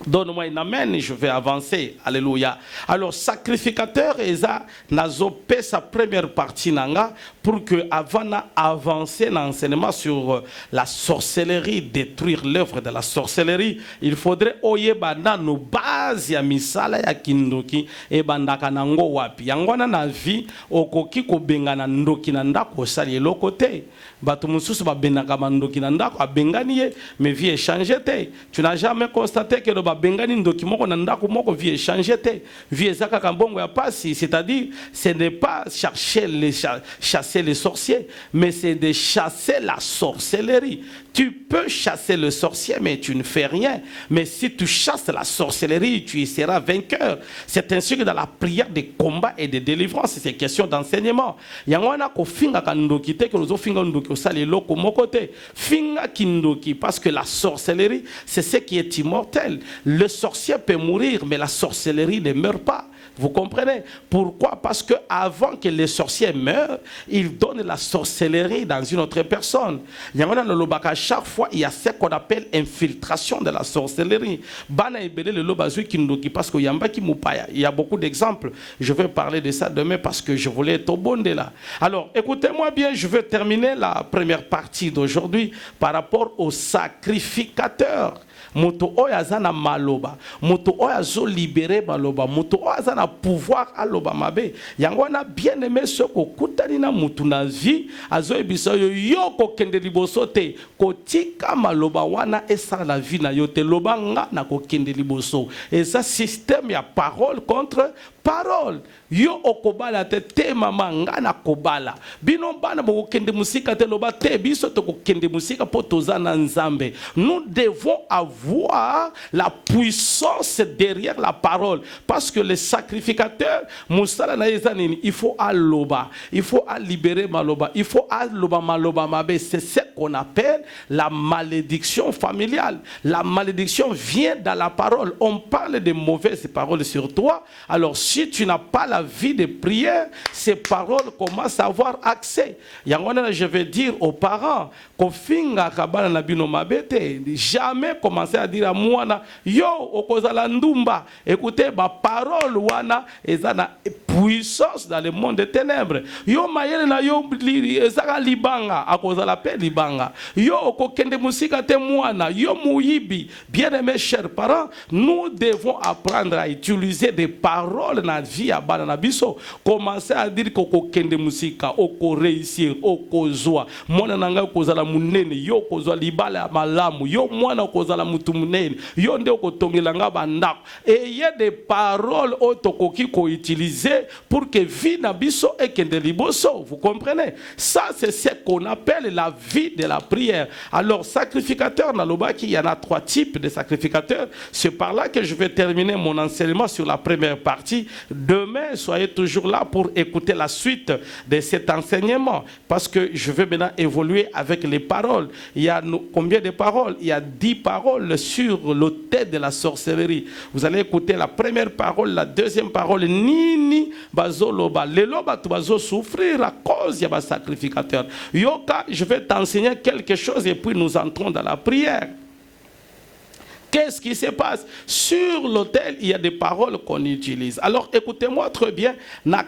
Donne-moi une amen, je vais avancer. Alléluia. Alors, sacrificateur, Eza, nazopé sa première partie nanga pour que avant d'avancer dans l'enseignement sur la sorcellerie, détruire l'œuvre de la sorcellerie, il faudrait oyebana nos bases ya misala ya kindoki e bandaka nango wapi. Yangwana na vie okoki ko bengana ndoki na ndako sali lokote. Batu mususu ba bengaka mandoki na ndako abengani ye, mais vie échangé te. Tu n'as jamais constaté que le bengani ndoki moko na ndako moko vie échangé te. Vie ezaka kambongo ya pasi, c'est-à-dire ce n'est pas chasser les sorciers, mais c'est de chasser la sorcellerie. Tu peux chasser le sorcier, mais tu ne fais rien. Mais si tu chasses la sorcellerie, tu y seras vainqueur. C'est ainsi que dans la prière de combat et de délivrance, c'est question d'enseignement. Yangwana ko finga kandoki te, que nous finga ndoki osali loko mokote. Finga kindoki, parce que la sorcellerie, c'est ce qui est immortel. Le sorcier peut mourir, mais la sorcellerie ne meurt pas. Vous comprenez? Pourquoi? Parce que avant que les sorciers meurent, ils donnent la sorcellerie dans une autre personne. Chaque fois, il y a ce qu'on appelle infiltration de la sorcellerie. Parce qu'il y a beaucoup d'exemples. Je vais parler de ça demain parce que je voulais être au bon de là. Alors, écoutez-moi bien, je vais terminer la première partie d'aujourd'hui par rapport aux sacrificateurs. Moto oyo azana maloba, moto oyo azo libéré maloba, moto oyo azana pouvoir aloba mabe. Yango na bien aimé ce ko kutani na mutu na vie, azo ebisa yo ko kende liboso te, ko tika maloba wana esa la vie na yo te loba nga na ko kende liboso. Et ça système ya parole contre parole. Yo okobala te mama nga na kobala. Bino bana bo kende musika te loba te biso to ko kende musika po tozana nzambe. Nous devons avoir la puissance derrière la parole, parce que les sacrificateurs musala na ezanini, il faut aloba, il faut libérer maloba, il faut aloba maloba mabe. C'est ce qu'on appelle la malédiction familiale. La malédiction vient dans la parole. On parle de mauvaises paroles sur toi. Alors si tu n'as pas la vie de prière, ces paroles commencent à avoir accès. Je vais dire aux parents, jamais commencer à dire à moi, yo, okozala ndumba. Écoutez, ma parole wana ezana puissance dans le monde des ténèbres. Yo mayele na yo ezaka libanga, akozala pe libanga. Yo okokende musika te mwana, yo muyibi. Bien aimés chers parents, nous devons apprendre à utiliser des paroles dans la vie à banana biso. Commencer à dire kokokende musika, oko réussir, oko zoa. Mwana nanga okozala munene, yo okozala libala malamu, yo mwana okozala mutu munene, yo nde okotongelanga bandako. Et il y a des paroles otokoki ko utiliser pour que vie na biso ekende liboso. Vous comprenez? Ça c'est ce qu'on appelle la vie de la prière. Alors sacrificateur nalobaki, il y en a 3 types de sacrificateurs. C'est par là que je vais terminer mon enseignement sur la première partie. Demain, soyez toujours là pour écouter la suite de cet enseignement, parce que je vais maintenant évoluer avec les paroles. Il y a combien de paroles? Il y a 10 paroles sur l'autel de la sorcellerie. Vous allez écouter la première parole, la deuxième parole. Nini bazoloba, leloba tu bazo souffrir à cause de sacrificateur. Yoka, je vais t'enseigner quelque chose et puis nous entrons dans la prière. Qu'est-ce qui se passe? Sur l'autel, il y a des paroles qu'on utilise. Alors écoutez-moi très bien. Na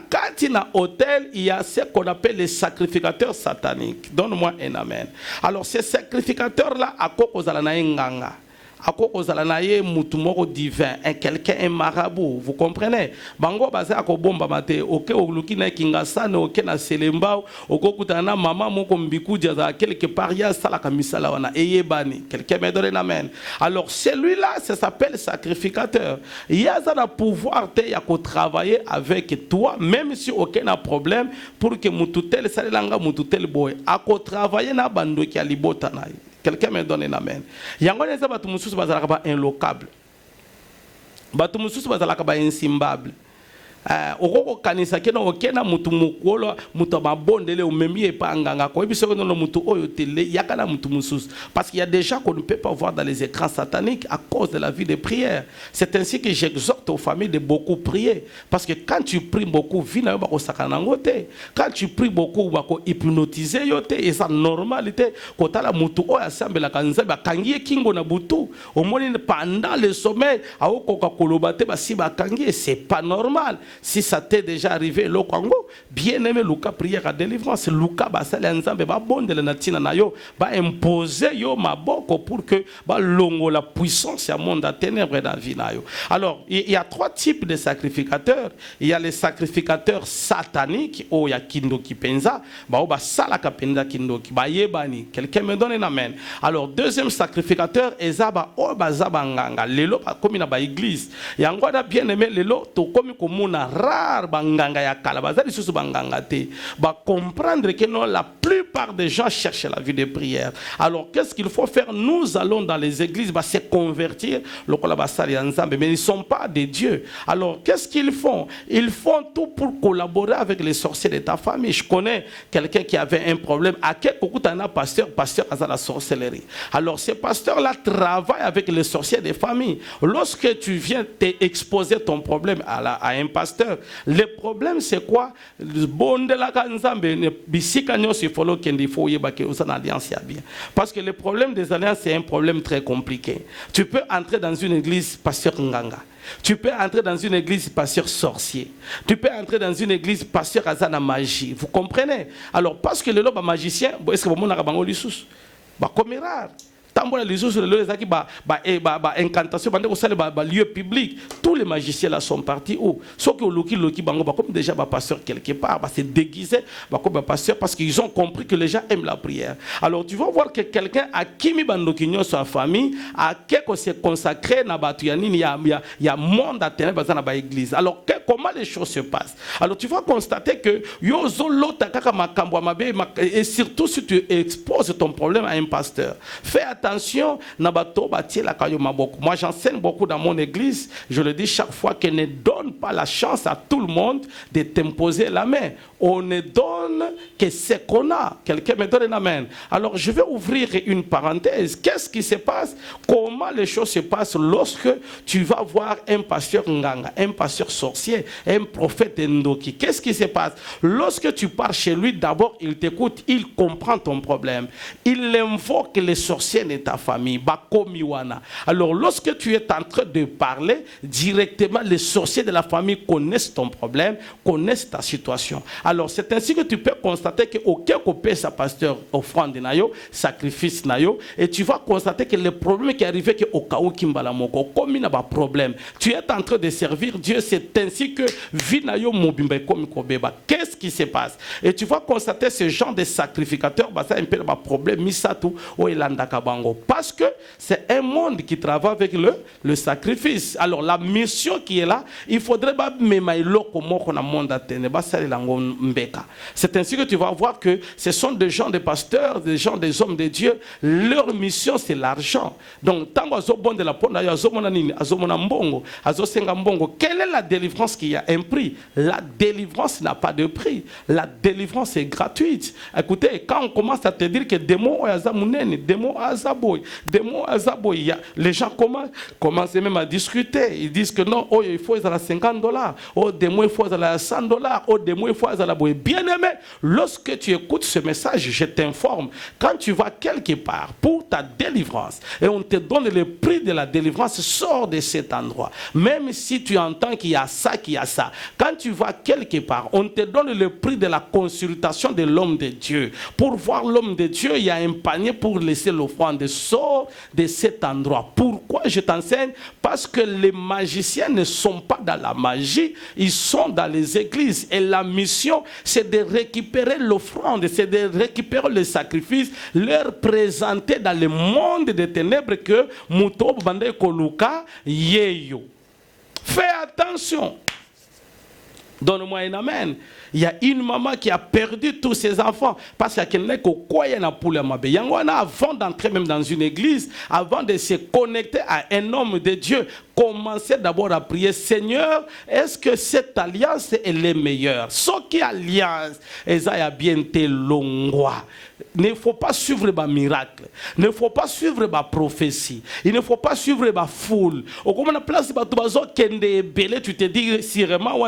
hôtel, il y a ce qu'on appelle les sacrificateurs sataniques. Donne-moi un amen. Alors ces sacrificateurs-là, à quoi vous allez nganga? À quoi vous allez mutumoro divin, quelqu'un, un marabout, vous comprenez? Bango baza ko bomba mate, ok oluki na kingasane, ok na selembao, ok kutana mama moko mbiku jaza quelque part ya sala kamisala wana eyebani. Quelqu'un me donne un amen. Alors celui-là, ça s'appelle sacrificateur. Il y a un pouvoir te ya ko travailler avec toi, même si aucun problème, pour que mututel salanga mututel boy, à ko travailler na bando ki alibota na. Quelqu'un me donne un amen. Yango neza batu mususu bazalaka ba inlocable. Batu mususu bazalaka ba insimbable. Okoko kanisa kena okena mutu mukolo mutu mabondele umemie pa nganga ko ebiso ko no mutu oyo tele yakana mutu mususu parce qu'il y a des gens qu'on ne peut pas voir dans les écrans sataniques à cause de la vie de prière. C'est ainsi que j'exhorte aux familles de beaucoup prier parce que quand tu pries beaucoup vina yo bako sakana ngote. Quand tu pries beaucoup bako hypnotiser yote et ça normalité kotala mutu oyo asambela kanza ba kangie kingo na butu omoni pendant le sommeil aokoka kolobate ba si ba kangie c'est pas normal. Si ça t'est déjà arrivé, le Congo, bien aimé Luka prière à délivrance, Luka basale nzambe ba bondele na tina na yo, ba imposer yo maboko pour que ba longo la puissance ya monde à ténèbres dans vie na yo. Alors, il y a trois types de sacrificateurs. Il y a les sacrificateurs sataniques, oh ya kindoki penza, ba o ba sala ka penza kindoki, ba yebani. Quelqu'un me donne un amen. Alors, deuxième sacrificateur, ezaba o ba zabanganga, lelo ba komi na ba église. Yango da bien aimé lelo to komi komuna rare banganga ya kala bazali susu banganga te ba comprendre que non la plupart des gens cherchent la vie de prière. Alors qu'est-ce qu'il faut faire? Nous allons dans les églises ba se convertir lokola basali nzambe mais ils sont pas des dieux. Alors qu'est-ce qu'ils font? Ils font tout pour collaborer avec les sorciers de ta famille. Je connais quelqu'un qui avait un problème à quel kokutana pasteur à la sorcellerie. Alors ces pasteurs là travaillent avec les sorciers des familles. Lorsque tu viens t'exposer ton problème à un pasteur, le problème c'est quoi? Parce que le problème des alliances c'est un problème très compliqué. Tu peux entrer dans une église pasteur nganga. Tu peux entrer dans une église pasteur sorcier. Tu peux entrer dans une église pasteur azana magie. Vous comprenez? Alors parce que le loba magicien, est-ce que vous avez bango lissus? Bah comme rare. Tambola les autres les aki ba incantation bande ko sale ba lieu public. Tous les magiciens là sont partis où? Sauf que loki bango ba comme déjà ba pasteur quelque part ba se déguiser ba comme pasteur parce qu'ils ont compris que les gens aiment la prière. Alors tu vas voir que quelqu'un a kimi bandokinyo sa famille a quelque se consacré na batu ya nini ya monde à tenir bazana ba église. Alors comment les choses se passent? Alors tu vas constater que yo zolota kaka makambo mabe et surtout si tu exposes ton problème à un pasteur. Fais attention, moi j'enseigne beaucoup dans mon église, je le dis chaque fois, que ne donne pas la chance à tout le monde de t'imposer la main. On ne donne que ce qu'on a. Quelqu'un me donne un amen. Alors je vais ouvrir une parenthèse. Qu'est-ce qui se passe? Comment les choses se passent lorsque tu vas voir un pasteur nganga, un pasteur sorcier, un prophète ndoki? Qu'est-ce qui se passe? Lorsque tu pars chez lui, d'abord il t'écoute, il comprend ton problème. Il invoque les sorciers de ta famille. Alors lorsque tu es en train de parler, directement les sorciers de la famille connaissent ton problème, connaissent ta situation. Alors c'est ainsi que tu peux constater que aucun copé sa pasteur offrande nayo, sacrifice nayo, et tu vas constater que le problème qui est arrivé que au cas où kimbala moko comme il n'a pas problème, tu es en train de servir Dieu, c'est ainsi que vinayo mobimba comme kobeba. Qu'est-ce qui se passe? Et tu vas constater ce genre de sacrificateur, bah ça un peu le problème misatu o elanda kabango, parce que c'est un monde qui travaille avec le sacrifice. Alors la mission qui est là, il faudrait pas memailo comme on a monde à tenir, bah ça c'est ainsi que tu vas voir que ce sont des gens, des pasteurs, des gens, des hommes de Dieu. Leur mission c'est l'argent. Donc tant que bon de la ponda, quelle est la délivrance pense qu'il y a un prix. La délivrance n'a pas de prix. La délivrance est gratuite. Écoutez, quand on commence à te dire que démon azamunene, démon azaboy, les gens commencent même à discuter. Ils disent que non, oh, il faut à $50, oh, démon il faut à $100, oh, démon il faut à la boy. Bien aimé, lorsque tu écoutes ce message, je t'informe, quand tu vas quelque part pour ta délivrance et on te donne le prix de la délivrance, sors de cet endroit. Même si tu entends qu'il y a ça, quand tu vas quelque part, on te donne le prix de la consultation de l'homme de Dieu. Pour voir l'homme de Dieu, il y a un panier pour laisser l'offrande. Sors de cet endroit. Pourquoi je t'enseigne? Parce que les magiciens ne sont pas dans la magie, ils sont dans les églises. Et la mission, c'est de récupérer l'offrande, c'est de récupérer le sacrifice, leur présenter dans le monde des ténèbres que Muto Bande Koluka Yeyo. Fais attention. Donne-moi un amen. Il y a une maman qui a perdu tous ses enfants parce qu'elle n'est qu'au quoi il y a pour le mabé. Avant d'entrer même dans une église, avant de se connecter à un homme de Dieu, commencez d'abord à prier, Seigneur, est-ce que cette alliance est la meilleure? Ce qui alliance, Esaïa bien te longwa. Il ne faut pas suivre les miracles. Il ne faut pas suivre les prophéties. Il ne faut pas suivre les foule. Au comme on a place de tu te dis sûrement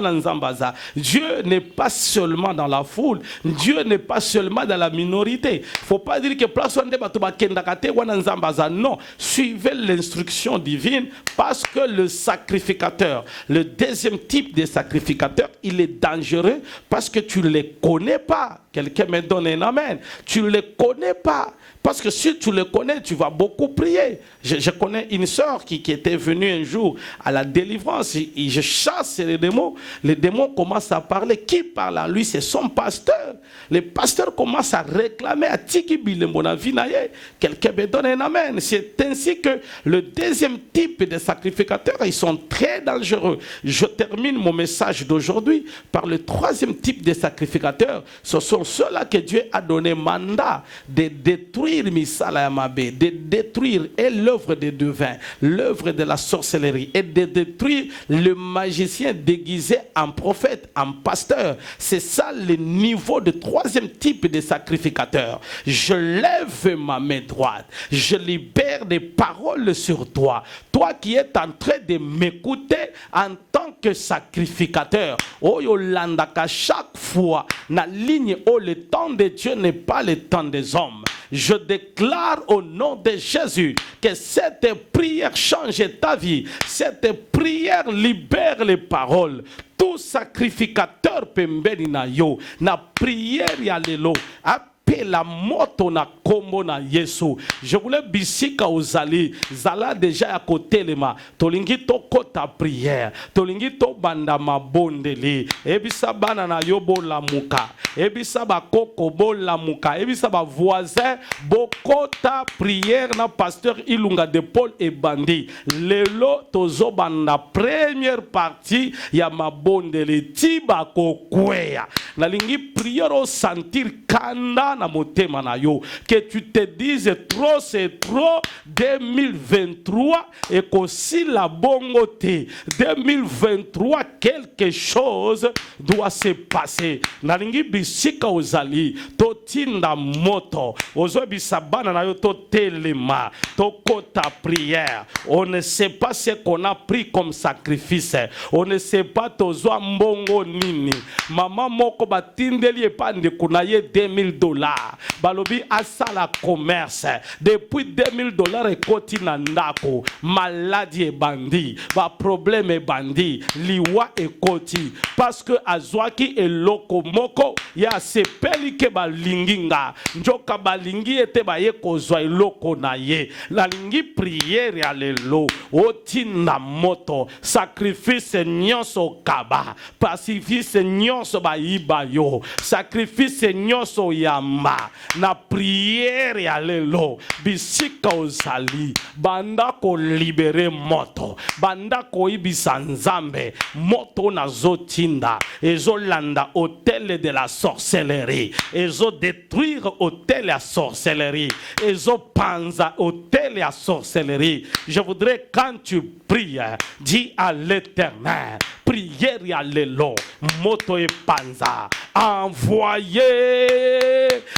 Dieu n'est pas seulement dans la foule. Dieu n'est pas seulement dans la minorité. Il ne faut pas dire que place de non. Suivez l'instruction divine parce que le sacrificateur, le deuxième type de sacrificateur, il est dangereux parce que tu ne le connais pas. Quelqu'un me donne un amen. Tu ne le connais pas. Parce que si tu le connais, tu vas beaucoup prier. Je connais une sœur qui était venue un jour à la délivrance. Et je chasse les démons. Les démons commencent à parler. Qui parle à lui? C'est son pasteur. Les pasteurs commencent à réclamer à Tiki Bilembonavi. Quelqu'un me donne un amen. C'est ainsi que le deuxième type de sacrificateurs, ils sont très dangereux. Je termine mon message d'aujourd'hui par le troisième type de sacrificateurs. Ce sont ceux-là que Dieu a donné mandat de détruire de détruire et l'œuvre des devins, l'œuvre de la sorcellerie, et de détruire le magicien déguisé en prophète, en pasteur. C'est ça le niveau de troisième type de sacrificateur. Je lève ma main droite, je libère des paroles sur toi. Toi qui es en train de m'écouter en tant que sacrificateur. Oh Yolanda, qu'à chaque fois, la ligne où le temps de Dieu n'est pas le temps des hommes. Je déclare au nom de Jésus que cette prière change ta vie. Cette prière libère les paroles. Tout sacrificateur pembeni na yo, na prière ya lelo, la moto na kombo na Yesu. Je voulais bisika ozali zala déjà à côté lema tolingi to kota prière tolingi to banda mabondeli ebisa bana na yo bola muka ebisa ba koko bola muka ebisa ba voisin bokota prière na pasteur Ilunga de Paul et Bandi lelo tozo banda première partie ya mabondeli tiba kokweya nalingi prière au sentir kanda na motema na yo que tu te dises trop c'est trop 2023 et qu'aussi la bongoté 2023 quelque chose doit se passer nalingi bisika ozali to tinda moto ozo bisabana na yo to telema to kota prière on ne sait pas ce qu'on a pris comme sacrifice on ne sait pas tozo mbongo nini maman moko batindeli epande kunaye $2000 balobi asala commerce depuis $2000 et koti na ndako maladie et bandi ba problème et bandi liwa et koti parce que azwaki eloko moko ya sepeli ke balinginga njoka balingi ete baye kozwa eloko na ye la lingi prière ya lelo otinda moto sacrifice nyonso kaba pacifice nyonso bayiba yo sacrifice nyonso yamba na prière ya lelo bisika ozali banda ko libere moto banda ko ibisa nzambe moto na zotinda ezolanda hôtel de la sorcellerie ezo détruire hôtel ya sorcellerie ezo panza hôtel ya sorcellerie. Je voudrais quand tu pries dis à l'Éternel prière ya lelo moto e panza envoyé.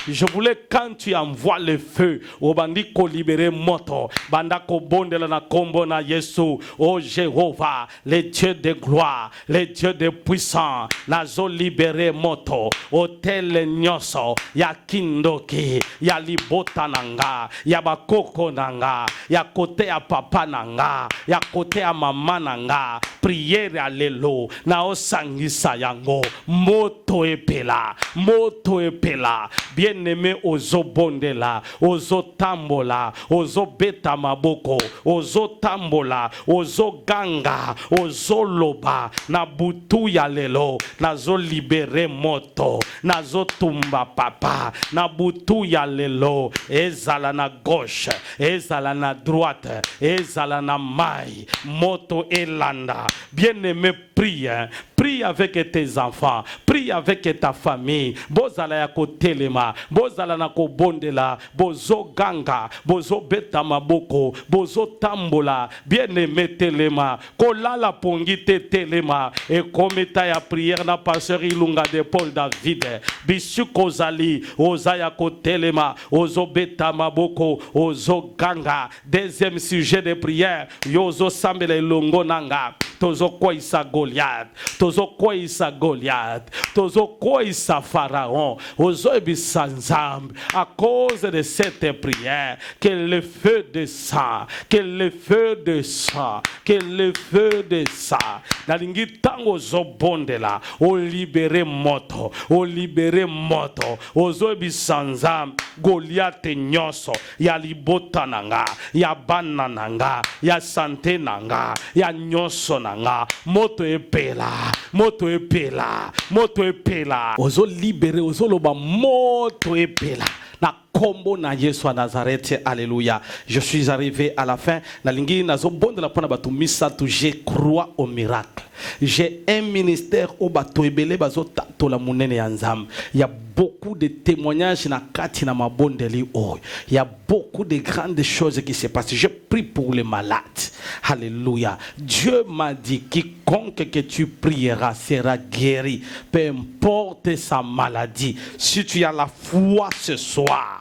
Je voulais quand tu envoies le feu obandi ko libérer moto banda ko bondela na kombo na Yesu. Oh Jéhovah, le Dieu de gloire, le Dieu de puissant, nazo libérer moto hotel nyoso ya kindoki ya libota nanga ya bakoko nanga ya kote ya papa nanga ya kote ya mama nanga. Prière ya lelo na osangisa yango moto epela bien aimé ozo bondela ozo tambola ozo beta maboko ozo tambola ozo ganga ozo loba na butu ya lelo nazo libere moto nazo tumba papa na butu ya lelo ezala na gauche ezala na droite ezala na mai moto elanda. Bien aimé, prie avec tes enfants, prie avec ta famille. Bozala ya kotelema, bozala na kobondela, bozo ganga, bozo beta maboko, bozo tambola. Bien aimé telema, kolala pongite telema. Et comme ta prière na pasteur Ilunga de Paul David, bisu kozali, ozaya kotelema, ozo beta maboko, ozo ganga. Deuxième sujet de prière, yozo sambele longo nanga. Tozo kwa isa Goliath, tozo kwa isa Goliath, tozo kwa isa Pharaon, ozo ebisa nzambe. À cause de cette prière, que le feu descend, que le feu descend, que le feu descend. Nalingi tango ozo bondela, o libere moto, ozo ebisa nzambe. Goliath nyoso, ya libota nanga, ya bana nanga, ya sante nanga, ya nyoso nanga. Moto epela ozo libere ozo loba moto epela na kombo na Yesu wa Nazareth. Alléluia. Je suis arrivé à la fin. Na lingi nazo bonde la pona batu misatu. Je crois au miracle. J'ai un ministère au bato ebele bazo tato la munene ya nzambe. Il y a beaucoup de témoignages na kati na mabondeli o. Il y a beaucoup de grandes choses qui se passent. Je prie pour les malades. Alléluia. Dieu m'a dit quiconque que tu prieras sera guéri, peu importe sa maladie. Si tu as la foi ce soir,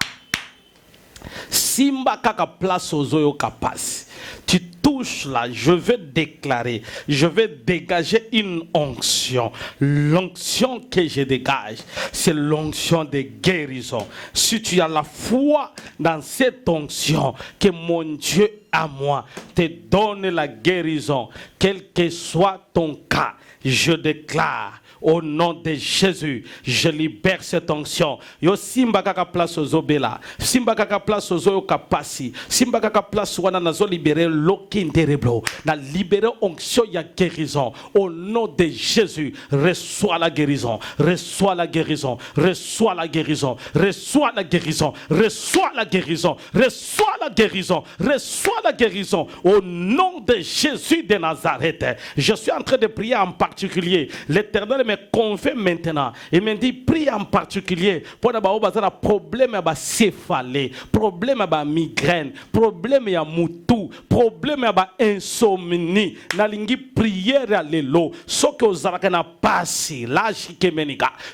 simba kaka place ozoyo kapasi. Tu touches là, je vais déclarer, je vais dégager une onction. L'onction que je dégage, c'est l'onction de guérison. Si tu as la foi dans cette onction, que mon Dieu à moi te donne la guérison, quel que soit ton cas, je déclare. Au nom de Jésus, je libère cette onction. Yo simba kaka place ozobela, simba kaka place ozoyo kapasi, simba kaka place wana nazo libérer l'okindereblo, na libérer onction ya guérison. Au nom de Jésus, reçois la guérison, reçois la guérison, reçois la guérison, reçois la guérison, reçois la guérison, reçois la guérison, reçois la guérison. Au nom de Jésus de Nazareth, je suis en train de prier en particulier. L'Éternel me confirme maintenant. Il me dit prie en particulier pour les problème à céphalée, problème à migraine, problème à moutou, problème à insomnie. Nalingi prière à l'élo. Ce que vous avez passé, là,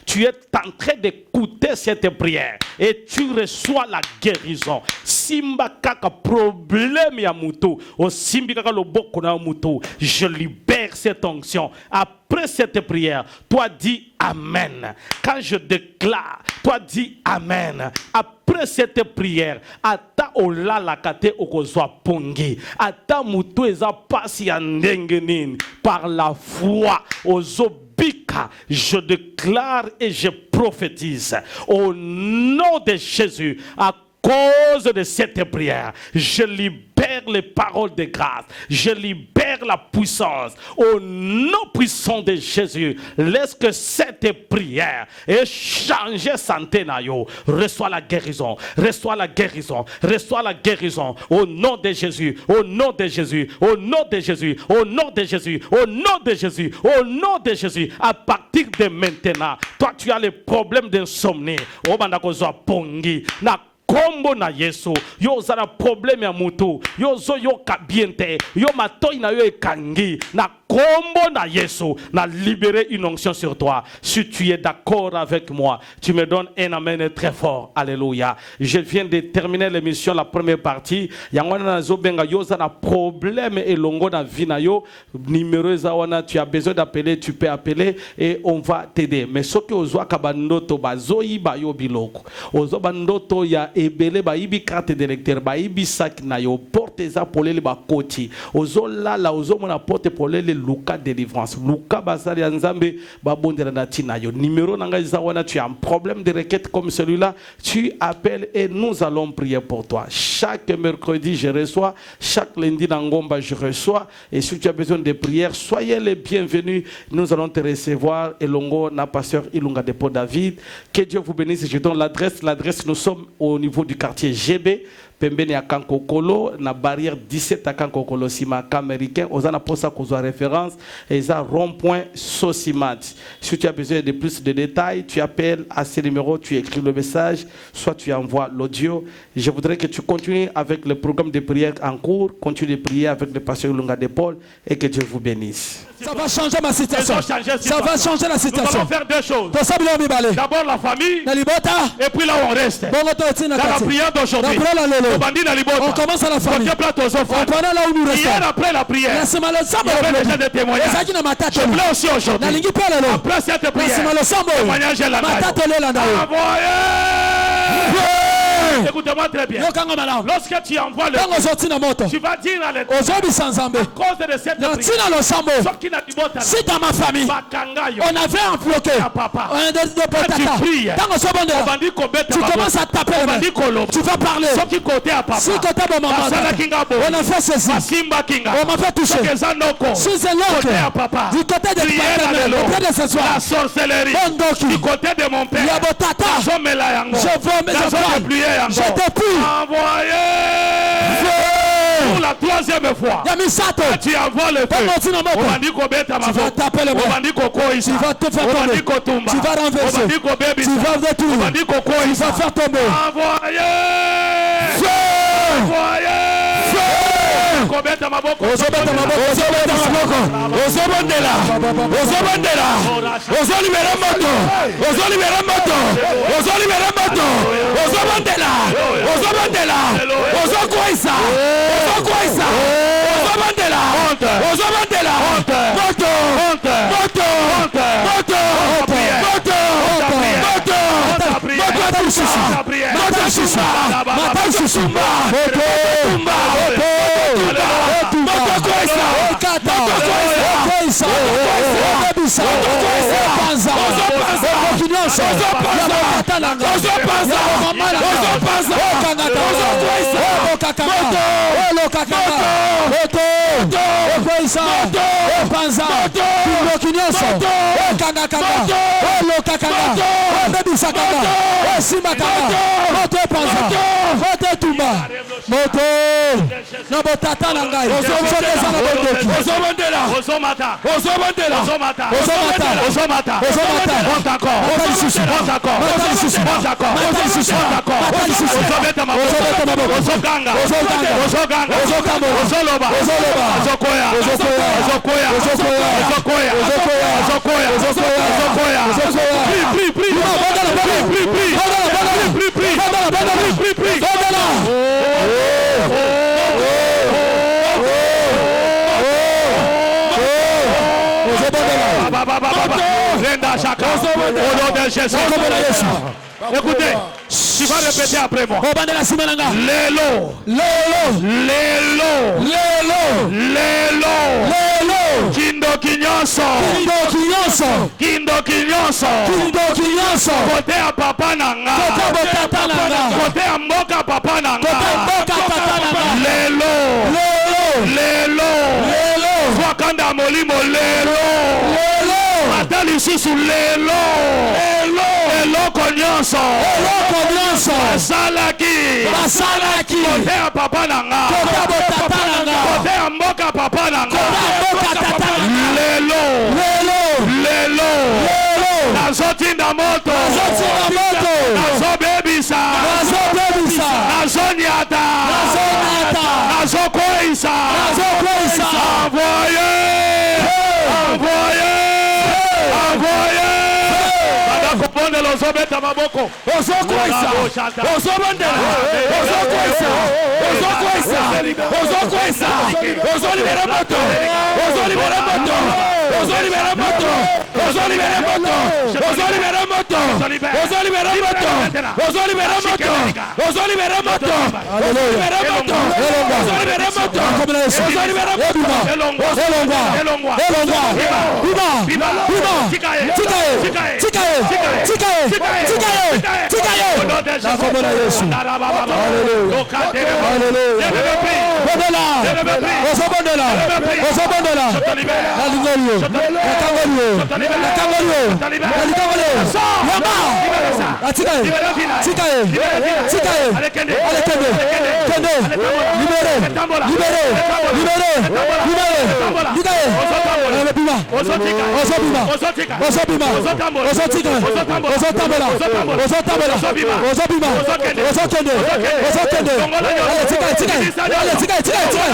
tu es en train d'écouter cette prière et tu reçois la guérison. Simba kaka problème à moutou, au simbi kaka lo boko na moutou, je libère cette onction. Après cette prière, toi dis Amen. Quand je déclare, toi dis Amen. Après cette prière, ata olala kate okozwa pongi, ata mutu eza pasi ya ndenge nini, par la foi ozobika, je déclare et je prophétise au nom de Jésus. À cause de cette prière, je libère les paroles de grâce, je libère la puissance au nom puissant de Jésus. Laisse que cette prière ait changé santé na yo. Reçois la guérison, reçois la guérison, reçois la guérison au nom de Jésus, au nom de Jésus, au nom de Jésus, au nom de Jésus, au nom de Jésus, au nom de Jésus. À partir de maintenant, toi tu as les problèmes d'insomnie. O bandako zo pongi na kombo na Yesu, yo zara problème ya mutu, yo zo yo kabiente, yo matoi na yo ekangi, na kombo na Yesu, na libérer une onction sur toi. Si tu es d'accord avec moi, tu me donnes un amen très fort. Alléluia. Je viens de terminer l'émission, la première partie. Yangwana na zobenga yoza na problème et longo na vie na yo. Numéro zawana, tu as besoin d'appeler, tu peux appeler et on va t'aider. Mais ce que ozwa kabandoto bazoyi ba yo biloko. Ozo bandoto ya ebele ba ibi carte d'électeur, ba ibi sac na yo porte za polele ba koti. Ozo la ozo mona porte polele Luka délivrance. Luka basari ya nzambe ba bondela na tina yo. Numéro nanga zawana, tu as un problème de requête comme celui-là, tu appelles et nous allons prier pour toi. Chaque mercredi je reçois, chaque lundi dans Ngomba je reçois, et si tu as besoin de prière, soyez les bienvenus. Nous allons te recevoir. Et Longo na pasteur Ilunga Depot David. Que Dieu vous bénisse. Je donne l'adresse. L'adresse, nous sommes au niveau du quartier GB. Pembeni à Kankokolo, na barrière 17 à Kankokolo, Simaka américain. Osana posa kozwa référence. Et ça rond-point Sosimat. Si tu as besoin de plus de détails, tu appelles à ce numéro, tu écris le message, soit tu envoies l'audio. Je voudrais que tu continues avec le programme de prière en cours. Continue de prier avec le pasteur Ilunga Depot et que Dieu vous bénisse. Ça va changer ma situation. Ça va changer la Nous situation. allons faire deux choses. D'abord la famille, et puis là où on reste. Dans la prière d'aujourd'hui, on commence à la famille. On prend là où nous restons. Hier après la prière, il y avait déjà des témoignages. Je voulais aussi aujourd'hui, après cette prière, témoignage est là. Écoutez-moi très bien. Lorsque tu envoies le feu, tu vas dire à l'État, à cause de cette prière, si dans ma famille on avait un bloqué, tu pries, tu commences à taper les mains, tu vas parler. Si côté maman, on a fait ceci, on m'a fait toucher. Si c'est l'autre, du côté de ce soir, la sorcellerie, du côté de mon père, je dépouille. Pour la troisième fois, tu envoies le feu. Tu vas taper le mains. Tu vas te faire tomber. Tu vas renverser. Tu vas détruire. Tu vas faire tomber. Écoutez, tu vas répéter après moi. Lélo, Kindo Kinyonso, côté à papa nanga, côté à mboka papa nanga, Lélo, Wakanda molimo Lélo, Matali susu Lélo, Nyonso, Basalaki, côté à papa nanga, côté à mboka papa nanga, Lélo, nazotinda moto, nazobebisa, nazonyata, nazokweyisa, envoyé. Ozobeta maboko. Ozokwesa. Ozobondela. Ozokwesa. Ozokwesa. Ozokwesa. Ozolibera moto. Ozolibera moto. Ozolibera moto. Ozolibera moto. Ozolibera moto. Ozolibera moto. Ozolibera moto. Ozolibera moto. Ozolibera moto. Ozolibera moto. Ozolibera moto. Elongwa. Elongwa. Elongwa. Biba. Biba. Biba. Chikae. Chikae. Chikae. Chikae. Chikae. Chikae. Nakomona Yesu. Hallelujah. Hallelujah. Bondela. Ozobondela. Ozobondela. Nalingorio. Nakangorio. Nakangorio. Nakangorio. Yamba. Chikae. Chikae. Chikae. Alekende. Kende. Libere. Libere. Libere. Libere. Chikae. Ozobima. Ozobima. Ozobima. Ozobima. Ozotikae. Ozotambola. Ozotambola. Ozobima. Ozokende. Ozokende. Chikae. Chikae. Chikae. Chikae.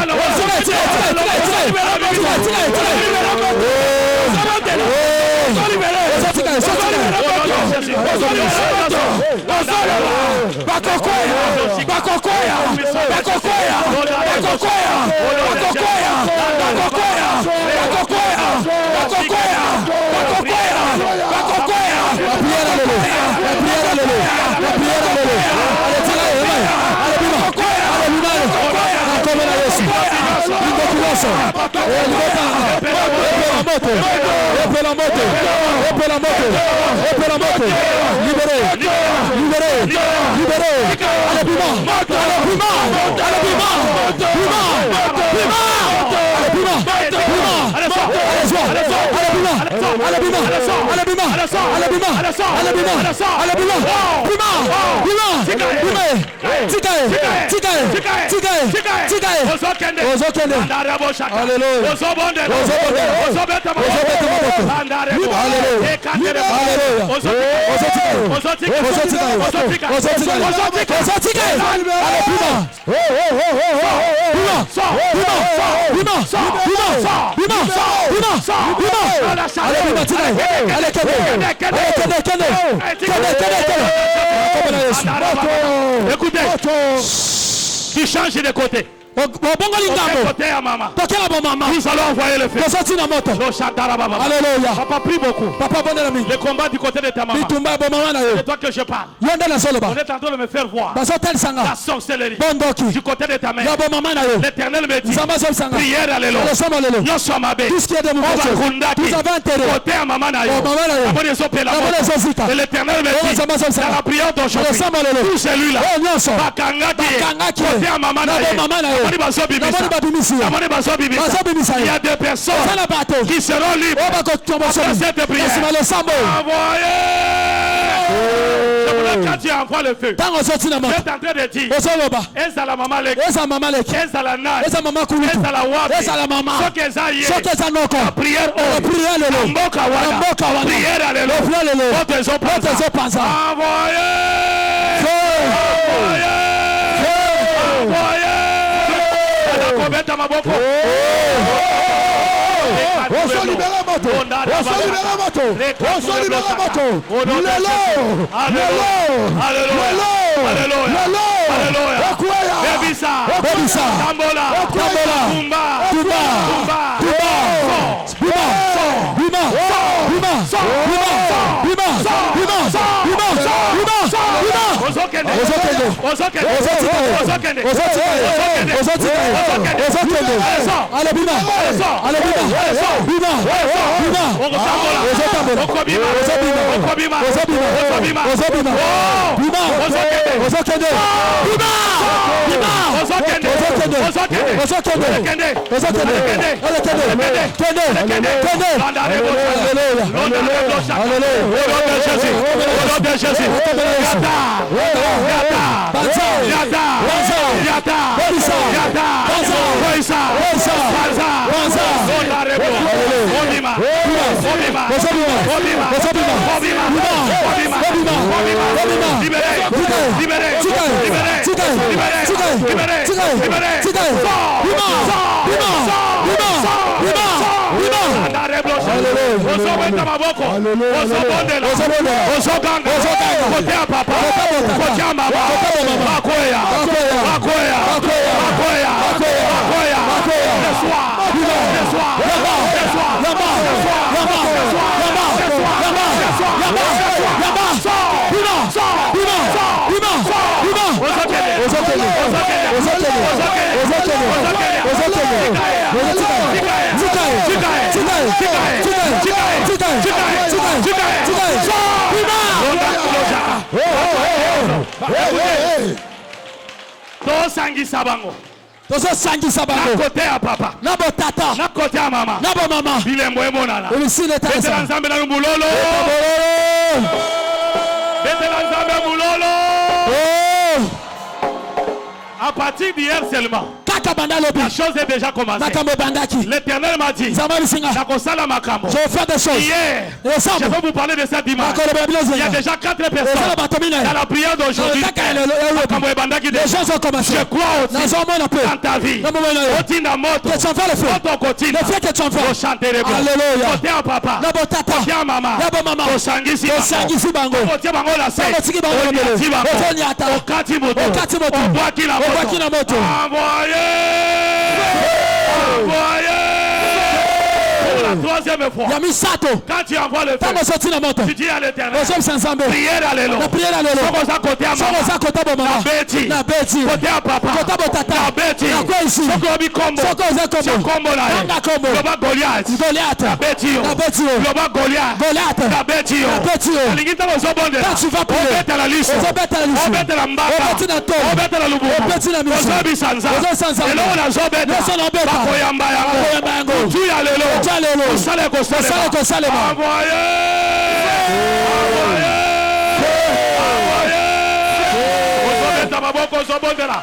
Écoutez, tu changes de côté. Nous allons envoyer le feu. Alléluia. Papa, prie beaucoup. Le combat du côté de ta maman. C'est toi que je parle. On est en train de me faire voir la sorcellerie du côté de ta mère. L'Éternel me dit prière, alléluia. Nous sommes abbés. Côté à maman. Et l'Éternel me dit dans la prière d'aujourd'hui, tout celui-là côté à maman. Il y a des personnes qui seront libres après cette prière. Quand tu envoies le feu, tu es en train de dire Ezala Mamalek, Ezala Nan, Ezala Wabi, Sokezala la prière Mboka Wada, prière alléluia, Otezo Panza, envoyez, Kobeta maboko. Oso libera moto. Oso libera moto. Oso libera moto. Lelo. Alléluia. Alléluia. Okwaya. Bebisa. Tambola. Kumba. Libéré. ozobeta maboko, ozobondela, ozoganga, kote ya papa, kote ya mama, makoya, makoya, makoya, makoya, tosangisa bango, tozosangisa bango na kote ya papa, na botata, na kote ya mama, na bomama, bilembo emonana, betela nzambe na mulolo, betela nzambe mulolo. À partir d'hier seulement, la chose est déjà commencée. L'Éternel m'a dit, je vais faire des choses. Hier, je vais vous parler de cette dimanche. Il y a déjà 4 personnes dans la prière d'aujourd'hui. Les gens ont commencé. Je crois aussi dans ta vie. Que tu en fais le feu. Le fait que tu en fais. Alléluia. Côté à papa. Côté à maman. Tosangisi bango. Côté bango la se. Okati moto. Obwaki la moto. Envoyez. Pour la troisième fois, quand tu envoies le feu, tu dis à l'Éternel, prière à l'élo, côté à maman, na beti, côté à papa, na beti, sokobi kombo, sokombo la Loba Goliath, na beti, Loba Goliath, na beti, alingita bozobonde, obeta la liso, obeta la mbaka, obeta la lubu, ozobi sanza, elo na zobeta, bakoyamba yango, tu ya lelo, osale kosalema, envoyez, ozobeta maboko ozobondela,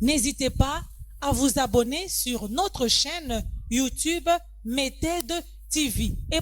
N'hésitez pas à vous abonner sur notre chaîne YouTube Méthode TV.